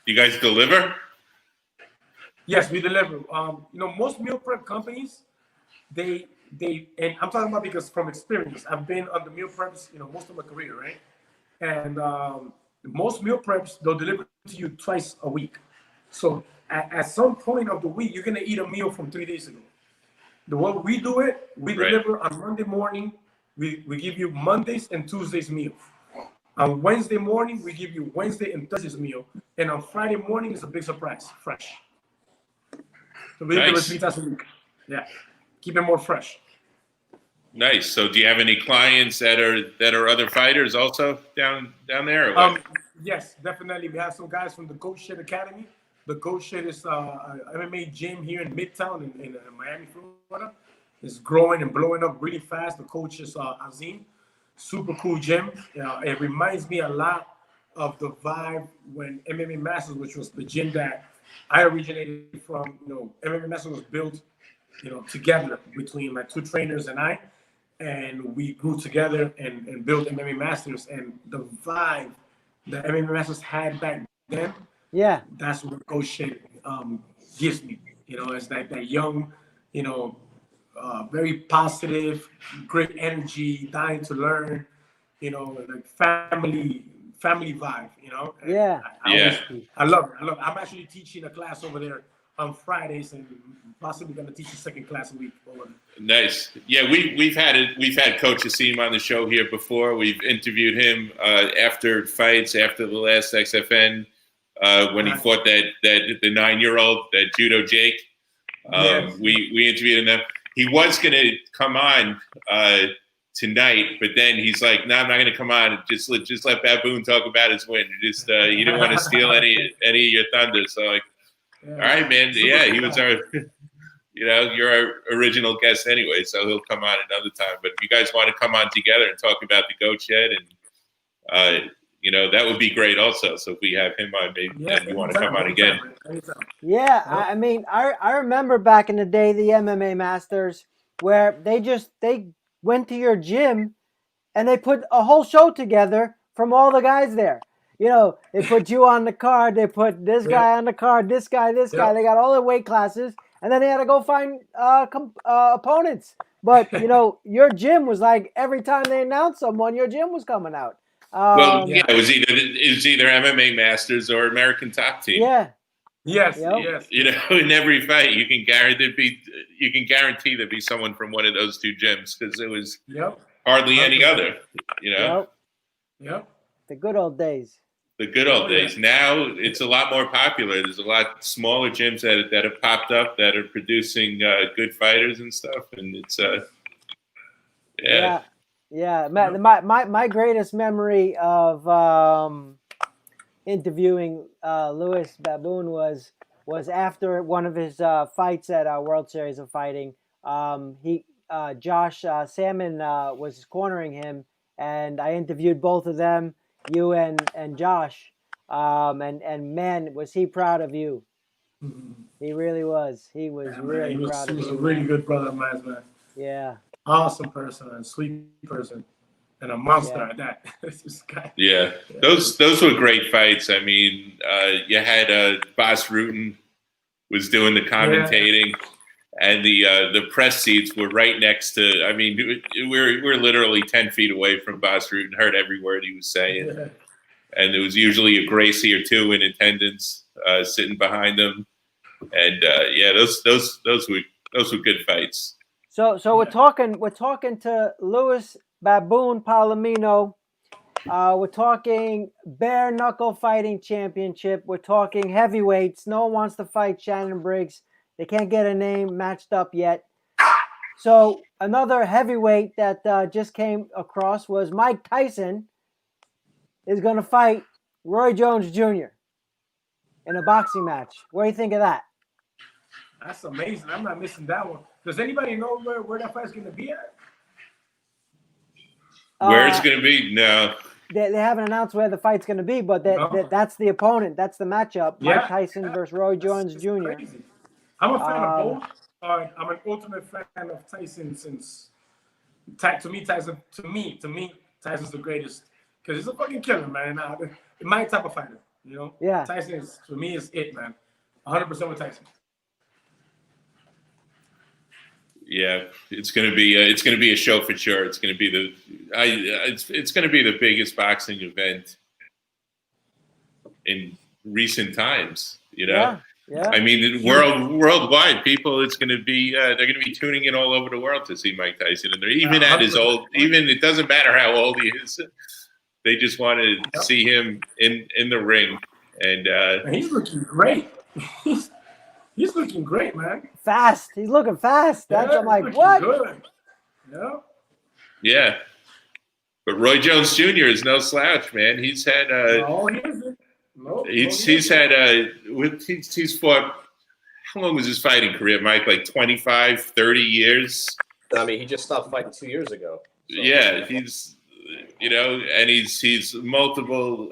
You guys deliver?
Yes, we deliver. Most meal prep companies, they and I'm talking about because from experience, I've been on the meal preps, most of my career, right? And most meal preps, they'll deliver to you twice a week. So at some point of the week, you're gonna eat a meal from 3 days ago. The way we do it, we deliver on Monday morning. We give you Mondays and Tuesdays meal. On Wednesday morning, we give you Wednesday and Thursdays meal. And on Friday morning, it's a big surprise, fresh. So we deliver 3 times a week. Yeah, keep it more fresh.
Nice. So do you have any clients that are other fighters also down there? Or what?
Yes, definitely. We have some guys from the Goat Shit Academy. The Goat Shit is an MMA gym here in Midtown in Miami, Florida. It's growing and blowing up really fast. The coach is Azim. Super cool gym. It reminds me a lot of the vibe when MMA Masters, which was the gym that I originated from. MMA Masters was built, together between my 2 trainers and I. And we grew together and built MMA Masters. And the vibe that MMA Masters had back then, that's what Goat Shit gives me. It's that young, very positive, great energy, dying to learn, like family vibe, I love it. I'm actually teaching a class over there on Fridays and possibly going to teach a second class a week.
Nice. Yeah, we've had Coach Asim on the show here before. We've interviewed him after fights, after the last XFN, when he fought the 9-year-old, that judo Jake. We interviewed him. He was going to come on tonight, but then he's like, "No, I'm not going to come on. Just let Baboon talk about his win. He didn't want to steal any of your thunder." So like, all right, man. Yeah, he was our, you're our original guest anyway, so he'll come on another time. But if you guys want to come on together and talk about the Goat Shed, and that would be great also. So if we have him on, maybe then you want to come on again.
Yeah, I mean, I remember back in the day, the MMA Masters, where they went to your gym and they put a whole show together from all the guys there. They put you on the card, they put this guy on the card, this guy. They got all the weight classes, and then they had to go find opponents. But, your gym was like every time they announced someone, your gym was coming out.
It was either MMA Masters or American Top Team.
Yeah.
Yes.
In every fight, you can guarantee there'd be someone from one of those 2 gyms because it was hardly any other. You know,
Yep.
Yep.
The good old days.
the good old
Oh, yeah.
days. Now it's a lot more popular. There's a lot smaller gyms that have popped up that are producing good fighters and stuff, and it's
Yeah. My greatest memory of interviewing Louis Baboon was after one of his fights at our World Series of Fighting. Josh Salmon was cornering him, and I interviewed both of them, you and Josh. And man, was he proud of you. He really was. He was really proud of you.
He was a really good brother of mine, man.
Yeah.
Awesome person and sweet person. And a monster at that. This guy.
Yeah, those were great fights. I mean, you had Bas Rutten was doing the commentating, and the press seats were right next to. I mean, we're literally 10 feet away from Bas Rutten. Heard every word he was saying, and there was usually a Gracie or two in attendance sitting behind them. And those were good fights.
So we're talking to Louis Baboon Palomino. We're talking bare knuckle fighting championship. We're talking heavyweights. No one wants to fight Shannon Briggs. They can't get a name matched up yet. So another heavyweight that just came across was Mike Tyson is going to fight Roy Jones Jr. in a boxing match. What do you think of that?
That's amazing. I'm not missing that one. Does anybody know where that fight's going to be at?
Where it's going to be? No.
They haven't announced where the fight's going to be, but that's the opponent. That's the matchup. Mike Tyson versus Roy Jones Jr.
Crazy. I'm a fan of both. I'm an ultimate fan of Tyson since to me, Tyson's the greatest because he's a fucking killer, man. My type of fighter, you know.
Yeah.
Tyson is, for me, is it, man. 100% with Tyson.
Yeah, it's going to be a show for sure. It's going to be it's going to be the biggest boxing event in recent times. You know,
yeah.
I mean, worldwide, people. It's going to be they're going to be tuning in all over the world to see Mike Tyson, and they're even at his old. Even it doesn't matter how old he is, they just want to see him in the ring, and
he's looking great. He's looking great, man.
Fast. He's looking fast. I'm like, what? Good.
Yeah.
Yeah. But Roy Jones Jr. is no slouch, man. He's had he's fought. How long was his fighting career, Mike? Like 25, 30 years?
I mean, he just stopped fighting 2 years ago. So.
Yeah, he's and he's multiple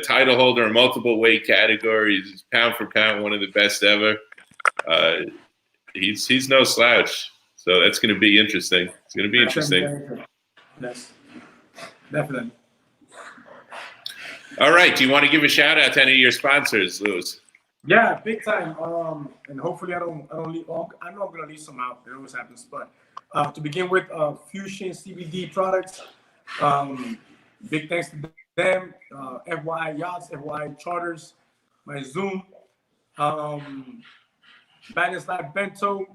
title holder in multiple weight categories. He's pound for pound one of the best ever. He's no slouch. So that's going to be interesting. It's going to be interesting.
Yes, definitely.
All right. Do you want to give a shout out to any of your sponsors, Louis?
Yeah, big time. And hopefully I don't leave. I know I'm going to leave some out. It always happens. But to begin with, Fusion CBD products. Big thanks to them, FY Yachts, FY Charters, my Zoom, Badness Live Bento,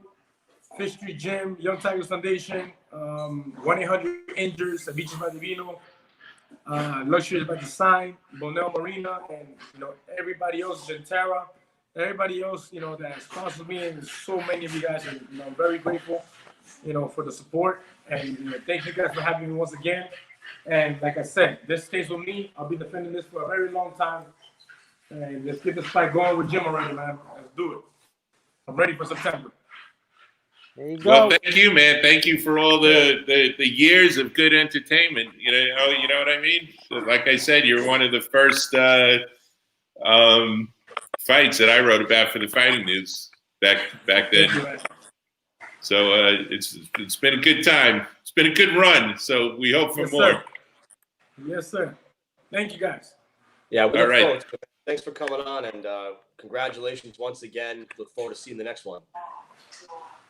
Fish Street Gym, Young Tigers Foundation, 1-800-INJURES, Ceviches by Divino, Luxuries by Design, Bonell Marina, and everybody else, Gentera, everybody else, that sponsors me, and so many of you guys, and I'm very grateful, for the support, and thank you guys for having me once again. And like I said, this stays with me. I'll be defending this for a very long time. And let's get this fight going with Jim already, man. Let's do it. I'm ready for September.
There you go.
Well, thank you, man. Thank you for all the years of good entertainment. You know what I mean? So, like I said, you're one of the first fights that I wrote about for the Fighting News back then. So it's been a good time. It's been a good run. So we hope for more.
Sir. Yes, sir. Thank you, guys.
Yeah, we look forward to it. Thanks for coming on, and congratulations once again. Look forward to seeing the next one.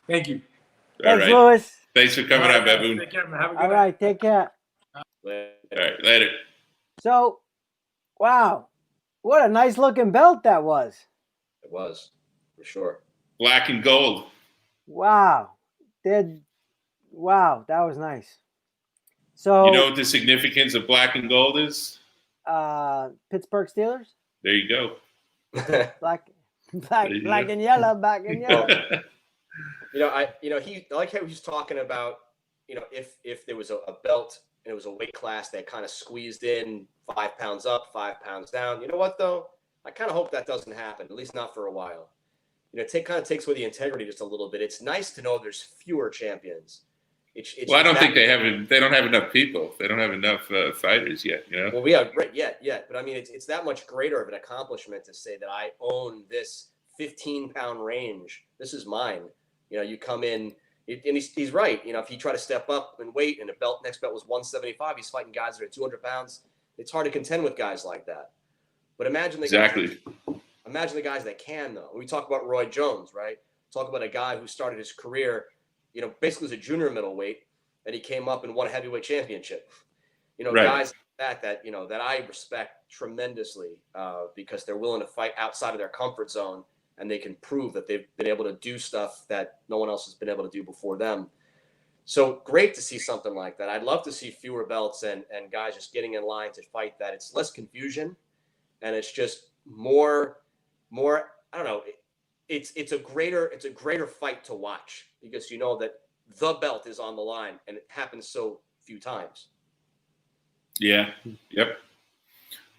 Thank you.
Thanks, Louis.
Thanks for coming on, Baboon.
Take care, man. Have a good
All right, take care.
All right, later.
So, wow, what a nice looking belt that was.
It was, for sure.
Black and gold.
Wow. Wow, that was nice. So
You know what the significance of black and gold is?
Pittsburgh Steelers,
There you go.
black
you
black
go.
and yellow, black and yellow.
I like how he's talking about, if there was a belt and it was a weight class that kind of squeezed in 5 pounds up, 5 pounds down. You know what though? I kind of hope that doesn't happen, at least not for a while. It kind of takes away the integrity just a little bit. It's nice to know there's fewer champions.
Well, I don't think they don't have enough people. They don't have enough fighters yet.
Well, we have yet. But I mean, it's that much greater of an accomplishment to say that I own this 15-pound range. This is mine. You come in, and he's right. If you try to step up in weight and the next belt was 175, he's fighting guys that are 200 pounds. It's hard to contend with guys like that. But imagine the guys that can, though. We talk about Roy Jones, right? Talk about a guy who started his career, basically as a junior middleweight, and he came up and won a heavyweight championship. Right. Guys like that I respect tremendously because they're willing to fight outside of their comfort zone, and they can prove that they've been able to do stuff that no one else has been able to do before them. So great to see something like that. I'd love to see fewer belts and guys just getting in line to fight that. It's less confusion, and it's just more. I don't know. It's a greater fight to watch because that the belt is on the line, and it happens so few times.
Yeah. Yep.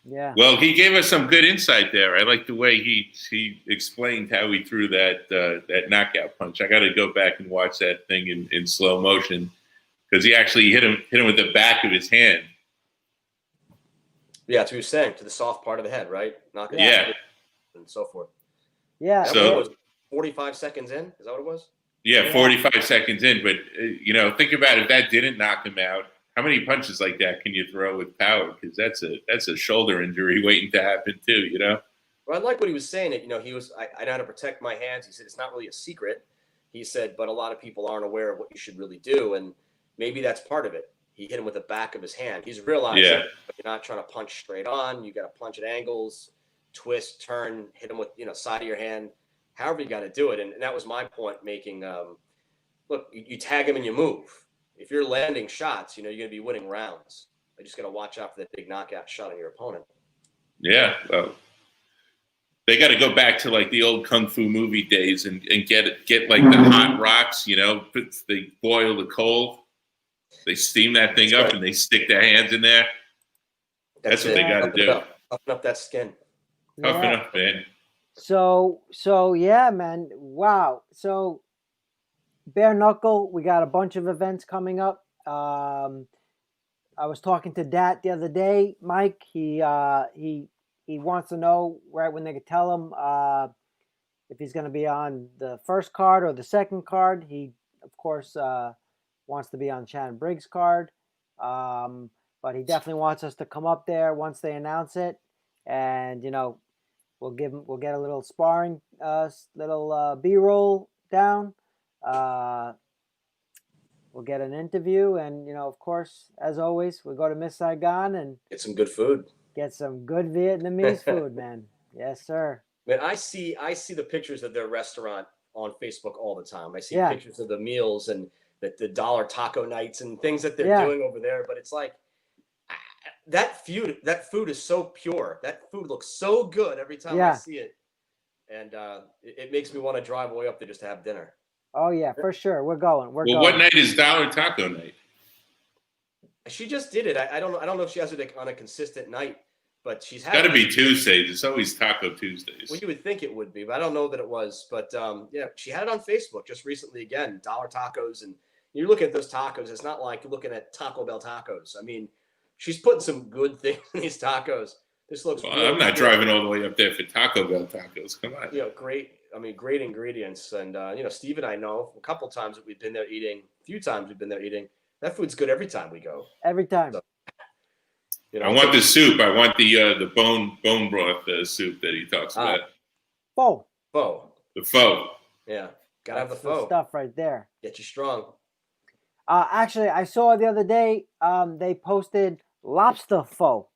Yeah.
Well, he gave us some good insight there. I like the way he explained how he threw that knockout punch. I got to go back and watch that thing in slow motion because he actually hit him with the back of his hand.
Yeah, that's what he was saying, to the soft part of the head, right?
Yeah.
And so forth.
Yeah.
So was 45 seconds in? Is that what it was?
Yeah, 45 seconds in. But, think about if that didn't knock him out, how many punches like that can you throw with power? Because that's a shoulder injury waiting to happen too,
Well, I like what he was saying. That he was, I know how to protect my hands. He said it's not really a secret. He said, but a lot of people aren't aware of what you should really do, and maybe that's part of it. He hit him with the back of his hand. He's realizing you're not trying to punch straight on. You got to punch at angles, twist, turn, hit him with side of your hand. However you got to do it, and that was my point making. Look, you tag him and you move. If you're landing shots, you're going to be winning rounds. You just got to watch out for that big knockout shot on your opponent.
Yeah, well, they got to go back to like the old kung fu movie days and get like the hot rocks. They boil the coal, they steam that thing up, and they stick their hands in there. That's what they got to do.
Toughen up that skin.
Toughen up, man.
So yeah, man. Wow. So bare knuckle, we got a bunch of events coming up. I was talking to Dat the other day, Mike. He wants to know right when they could tell him if he's going to be on the first card or the second card. He of course wants to be on Shannon Briggs' card, but he definitely wants us to come up there once they announce it, and we'll get a little sparring, little B-roll down. We'll get an interview, and of course, as always, we go to Miss Saigon and
get some good food.
Get some good Vietnamese food, man. Yes, sir.
Man, I see the pictures of their restaurant on Facebook all the time. I see pictures of the meals and the dollar taco nights and things that they're doing over there. But it's like that food is so pure. That food looks so good every time I see it, and it makes me want to drive way up there just to have dinner.
Oh yeah, for sure. We're going. We're going.
What night is Dollar Taco Night?
She just did it. I don't know if she has it on a consistent night, but she's
got to be Tuesdays. It's always Taco Tuesdays.
Well, you would think it would be, but I don't know that it was. But she had it on Facebook just recently. Again, dollar tacos, and you look at those tacos. It's not like you're looking at Taco Bell tacos. I mean, she's putting some good things in these tacos. This looks.
Well, I'm not driving all the way up there for Taco Bell tacos. Come on.
Great. I mean, great ingredients, and Steve and I know a couple times that we've been there eating. A few times we've been there eating. That food's good every time we go.
Every time.
So,
I want the soup. I want the bone broth soup that he talks about.
Pho.
The pho.
Yeah, gotta have the
That's
pho.
stuff right there.
Get you strong.
Actually, I saw the other day they posted lobster pho.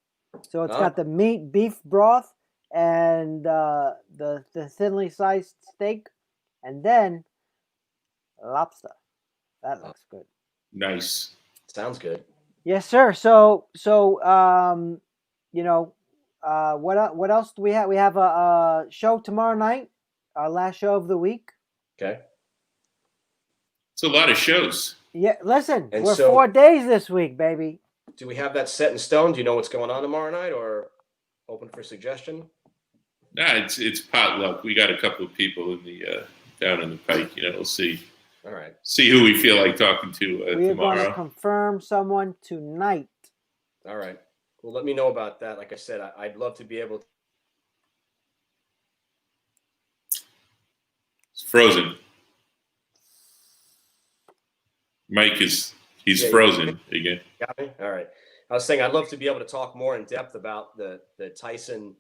So it's got the beef broth and the thinly sliced steak, and then lobster. That looks good.
Nice.
Sounds good.
Yes, sir. What else do we have? We have a show tomorrow night, our last show of the week.
Okay.
It's a lot of shows.
Yeah, listen,
And
we're
so-
4 days this week, baby.
Do we have that set in stone? Do you know what's going on tomorrow night, or open for suggestion?
Nah, it's potluck. We got a couple of people in the down in the pike. We'll see.
All right.
See who we feel like talking to
We are going to
tomorrow.
confirm someone tonight.
All right. Well, let me know about that. Like I said, I'd love to be able to.
It's frozen. Mike he's
Yeah,
frozen again.
Got me? All right. I was saying I'd love to be able to talk more in depth about the Tyson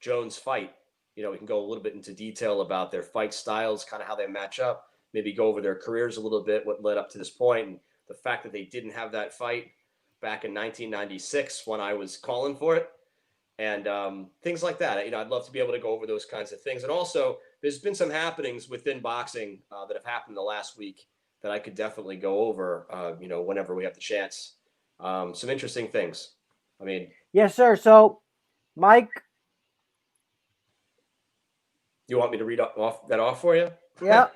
Jones fight. We can go a little bit into detail about their fight styles, kind of how they match up, maybe go over their careers a little bit, what led up to this point, and the fact that they didn't have that fight back in 1996 when I was calling for it, and things like that. I'd love to be able to go over those kinds of things. And also, there's been some happenings within boxing that have happened the last week that I could definitely go over, whenever we have the chance. Some interesting things.
Yes, sir. So, Mike.
You want me to read off for you?
Yeah.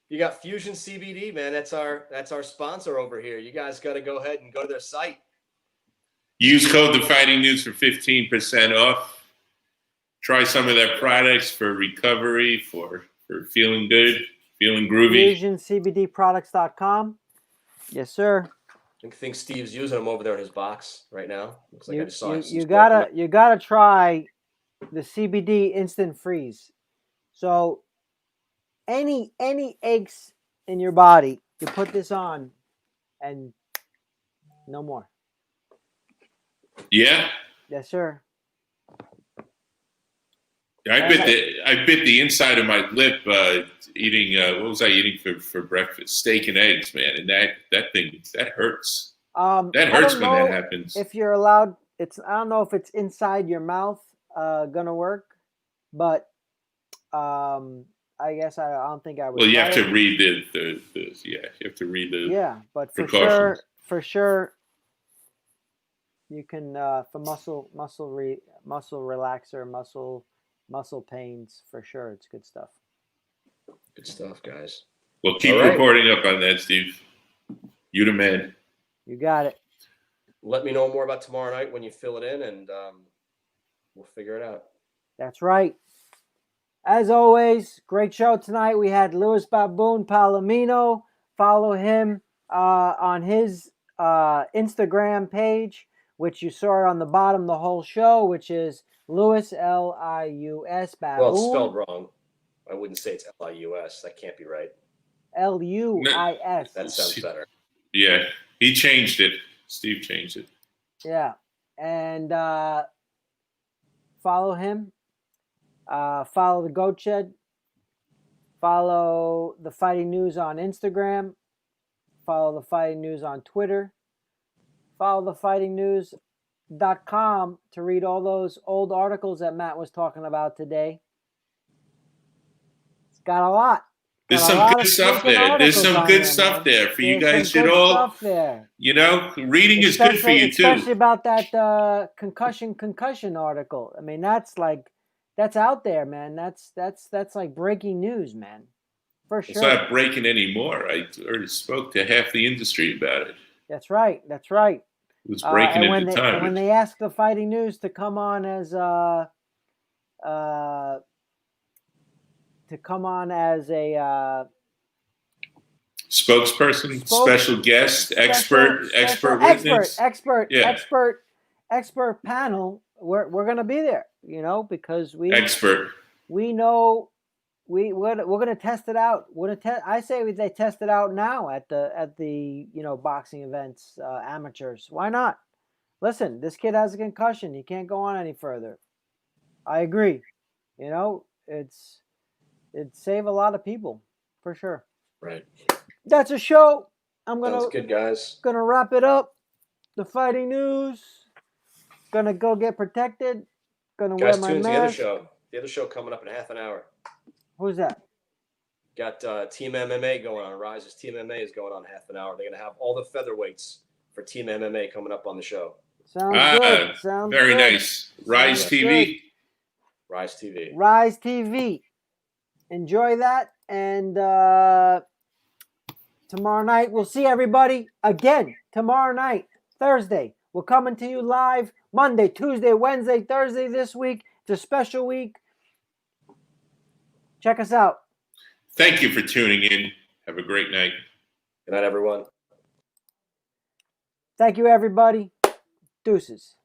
You got Fusion CBD, man. That's our sponsor over here. You guys got to go ahead and go to their site.
Use code The Fighting News for 15% off. Try some of their products for recovery, for feeling good, feeling groovy.
FusionCBDProducts.com. Yes, sir.
I think Steve's using them over there in his box right now. Looks like I just saw it.
You gotta try the CBD instant freeze. So any aches in your body, you put this on and no more.
Yeah.
Yes, sir.
I bit the inside of my lip eating what was I eating for breakfast? Steak and eggs, man. And that hurts. That hurts when that happens.
If you're allowed, I don't know if it's inside your mouth gonna work, but I guess I don't think I would.
Well, you have to read the you have to read the
but
precautions.
for sure you can for muscle relaxer, muscle pains, for sure. It's good stuff.
Good stuff, guys.
Well, keep reporting up on that, Steve. You the man.
You got it.
Let me know more about tomorrow night when you fill it in, and we'll figure it out.
That's right. As always, great show tonight. We had Louis Baboon Palomino. Follow him on his Instagram page, which you saw on the bottom the whole show, which is Louis, Lius, Baboon.
Well, it's spelled wrong. I wouldn't say it's Lius. That can't be right.
Luis.
That sounds better.
Yeah, he changed it. Steve changed it.
Yeah, and follow him. Follow the Goat Shed. Follow the Fighting News on Instagram. Follow the Fighting News on Twitter. Follow the fightingnews.com to read all those old articles that Matt was talking about today. It's got a lot.
There's some good stuff there. There's some good stuff there for you guys. Should all, reading is good for you too.
Especially about that concussion article. I mean, that's out there, man. That's like breaking news, man. For sure.
It's not breaking anymore. I already spoke to half the industry about it.
That's right.
It was breaking at the time.
When they asked the Fighting News to come on as a
spokesperson, special guest, expert witness,
expert panel. We're gonna be there, because we know we're gonna test it out. I say they test it out now at the boxing events, amateurs. Why not? Listen, this kid has a concussion. He can't go on any further. I agree. It'd save a lot of people for sure.
Right.
That's a show.
Sounds good, guys.
Gonna wrap it up. The Fighting News. Gonna go get protected. Gonna wear my mask.
The other show coming up in half an hour.
Who's that?
Got Team MMA going on. Rise's Team MMA is going on half an hour. They're gonna have all the featherweights for Team MMA coming up on the show.
Sounds good. Sounds
very
good.
nice. Rise
Sounds
TV.
good.
Rise TV.
Rise TV. Enjoy that. And tomorrow night, we'll see everybody again. Tomorrow night, Thursday. We're coming to you live Monday, Tuesday, Wednesday, Thursday this week. It's a special week. Check us out.
Thank you for tuning in. Have a great night.
Good night, everyone.
Thank you, everybody. Deuces.